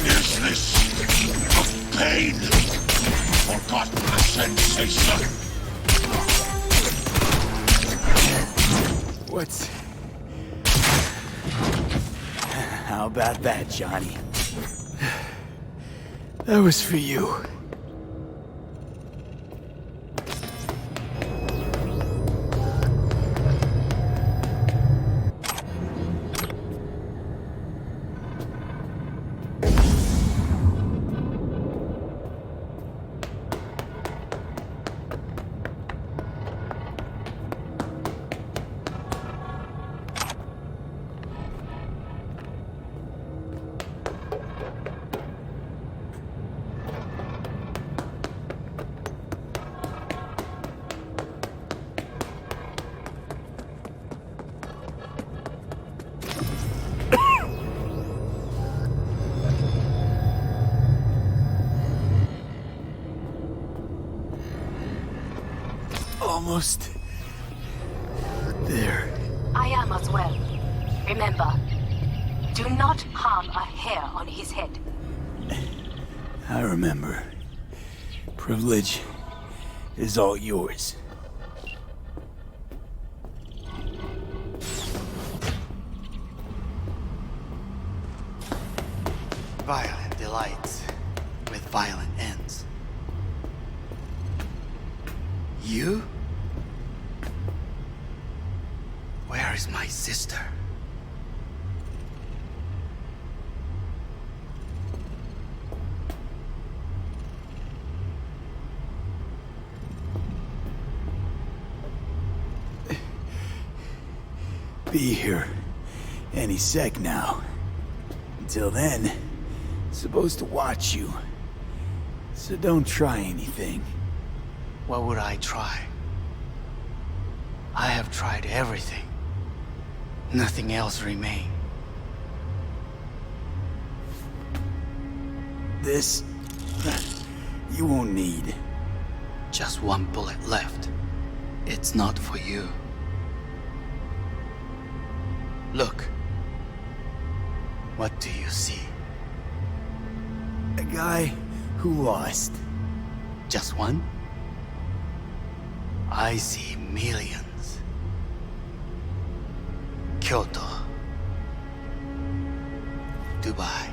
Is this a pain? Forgotten sensation? What's... How about that, Johnny? That was for you. almost there. I am as well. Remember, do not harm a hair on his head. I remember. Privilege is all yours. Violent delights with violent ends. You? Where is my sister? Be here any sec now. Until then, supposed to watch you. So don't try anything. What would I try? I have tried everything. Nothing else remains. This... you won't need. Just one bullet left. It's not for you. Look. What do you see? A guy who lost. Just one? I see millions. Kyoto. Dubai.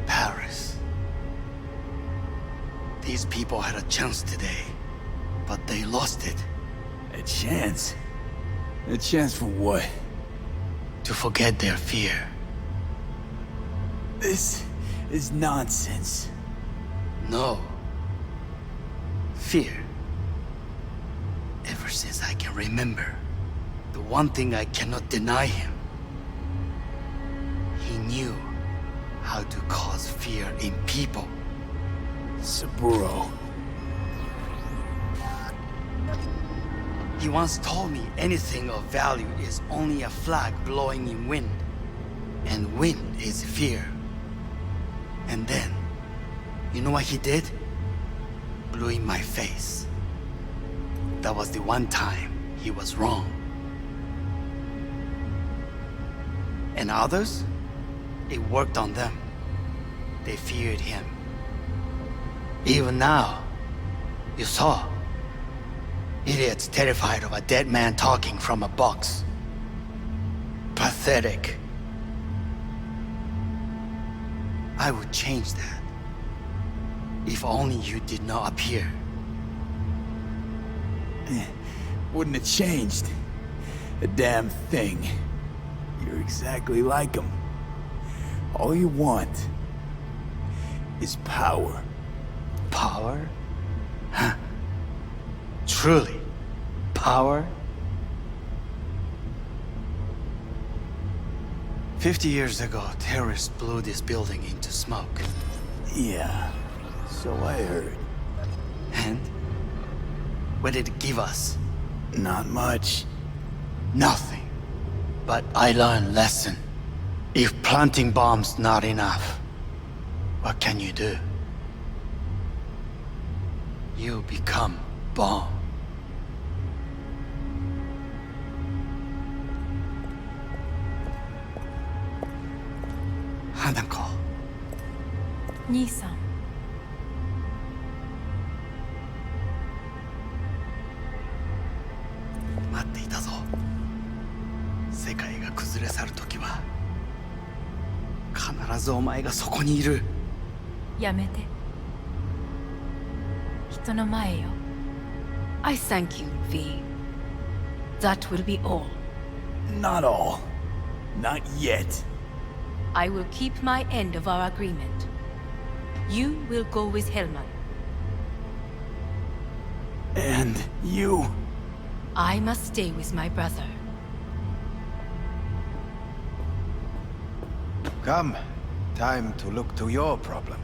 Paris. These people had a chance today, but they lost it. A chance? A chance for what? To forget their fear. This is nonsense. No. Fear. Ever since I can remember, the one thing I cannot deny him. He knew how to cause fear in people. Saburo. He once told me anything of value is only a flag blowing in wind. And wind is fear. And then, you know what he did? Blew in my face. That was the one time he was wrong. And others? It worked on them. They feared him. Even now, you saw. Idiots terrified of a dead man talking from a box. Pathetic. I would change that. If only you did not appear. Wouldn't have changed a damn thing. You're exactly like him. All you want is power. Power? Huh. Truly, power? 50 years ago, terrorists blew this building into smoke. Yeah, so I heard. And? What did it give us? Not much. Nothing. But I learned a lesson. If planting bombs not enough, what can you do? You become bomb. Hanako. 兄さん。待っていたぞ。世界が崩れ去るときは必ずお前がそこにいる。やめて。人の前よ。I thank you, V. That will be all. Not all. Not yet. I will keep my end of our agreement. You will go with Hellman. And you? I must stay with my brother. Come. Time to look to your problem.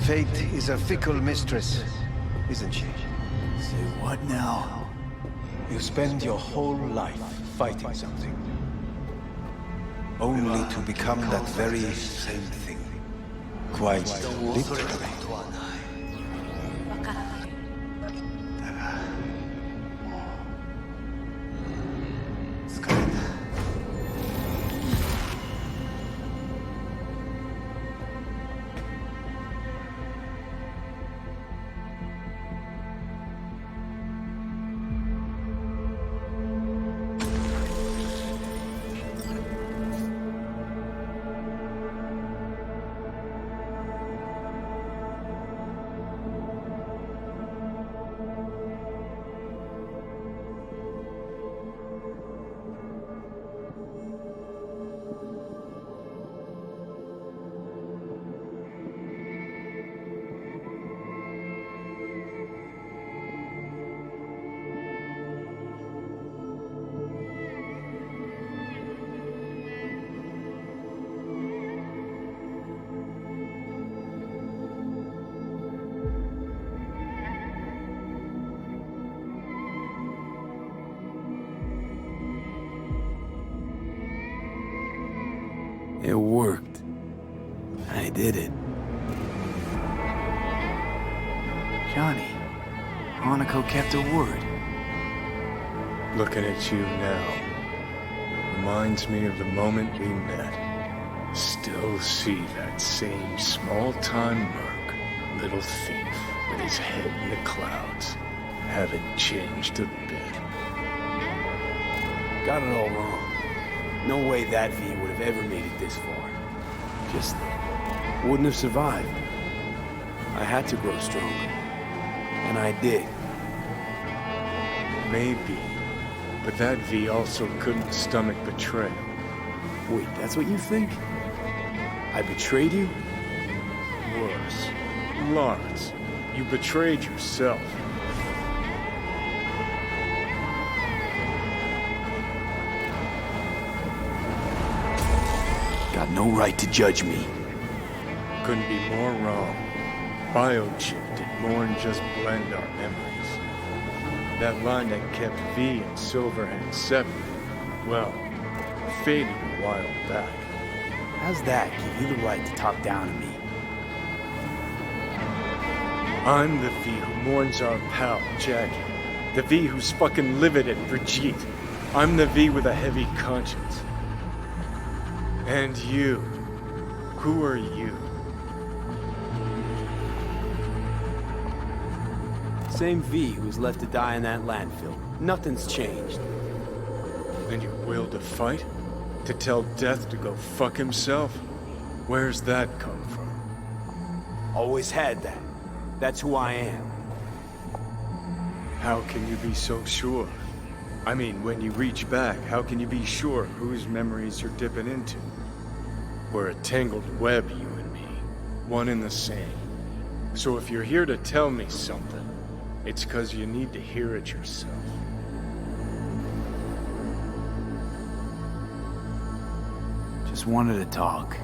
Fate is a fickle mistress, isn't she? Say what now? You spend your whole life fighting something. Only to become that very same thing. Quite literally. It worked. I did it. Johnny, Hanko kept her word. Looking at you now reminds me of the moment we met. Still see that same small-time merc, little thief with his head in the clouds. Haven't changed a bit. Got it all wrong. No way that V would have ever made it this far. Just wouldn't have survived. I had to grow stronger. And I did. Maybe. But that V also couldn't stomach betrayal. Wait, that's what you think? I betrayed you? Worse. Lawrence, you betrayed yourself. Got no right to judge me. Couldn't be more wrong. Biochip did more than just blend our memories. That line that kept V and Silverhand separate, well, faded a while back. How's that give you the right to talk down to me? I'm the V who mourns our pal, Jackie. The V who's fucking livid at Brigitte. I'm the V with a heavy conscience. And you. Who are you? Same V who's left to die in that landfill. Nothing's changed. And your will to fight? To tell death to go fuck himself? Where's that come from? Always had that. That's who I am. How can you be so sure? I mean, when you reach back, how can you be sure whose memories you're dipping into? We're a tangled web, you and me. One and the same. So if you're here to tell me something, it's 'cause you need to hear it yourself. Just wanted to talk.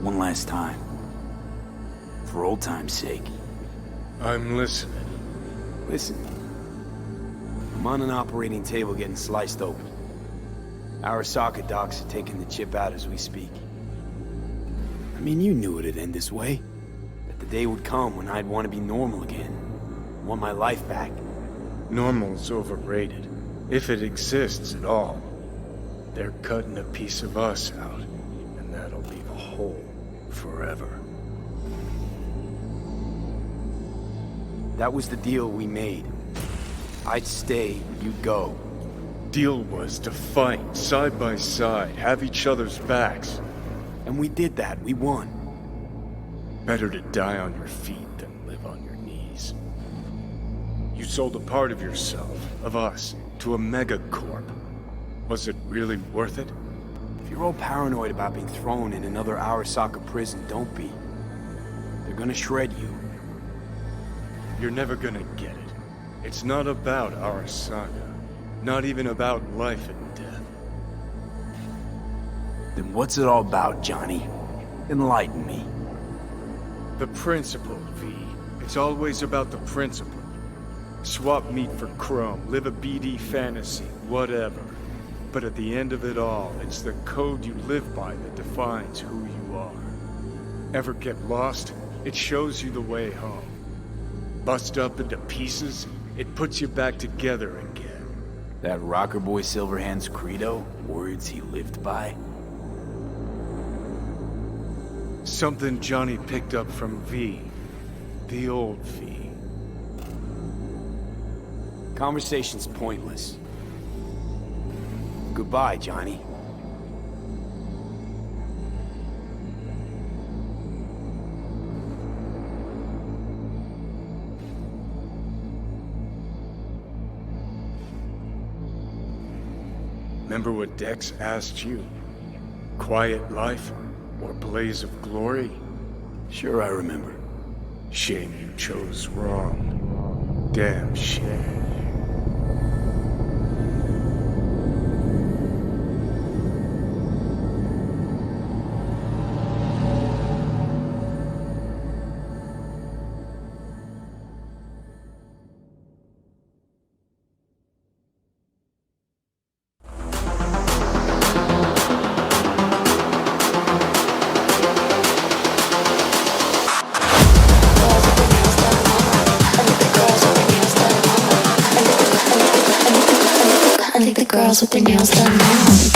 One last time. For old time's sake. I'm listening. Listen. I'm on an operating table getting sliced open. Arasaka docs are taking the chip out as we speak. I mean, you knew it'd end this way. That the day would come when I'd want to be normal again. Want my life back. Normal's overrated. If it exists at all. They're cutting a piece of us out, and that'll leave a hole forever. That was the deal we made. I'd stay, you'd go. Deal was to fight, side by side, have each other's backs. And we did that, we won. Better to die on your feet than live on your knees. You sold a part of yourself, of us, to a megacorp. Was it really worth it? If you're all paranoid about being thrown in another Arasaka prison, don't be. They're gonna shred you. You're never gonna get it. It's not about Arasaka. Not even about life and death. Then what's it all about, Johnny? Enlighten me. The principle, V. It's always about the principle. Swap meat for chrome, live a BD fantasy, whatever. But at the end of it all, it's the code you live by that defines who you are. Ever get lost? It shows you the way home. Bust up into pieces, it puts you back together again. That rocker boy Silverhand's credo? Words he lived by? Something Johnny picked up from V. The old V. Conversation's pointless. Goodbye, Johnny. Remember what Dex asked you? Quiet life or blaze of glory? Sure, I remember. Shame you chose wrong. Damn shame. Girls with their nails done now.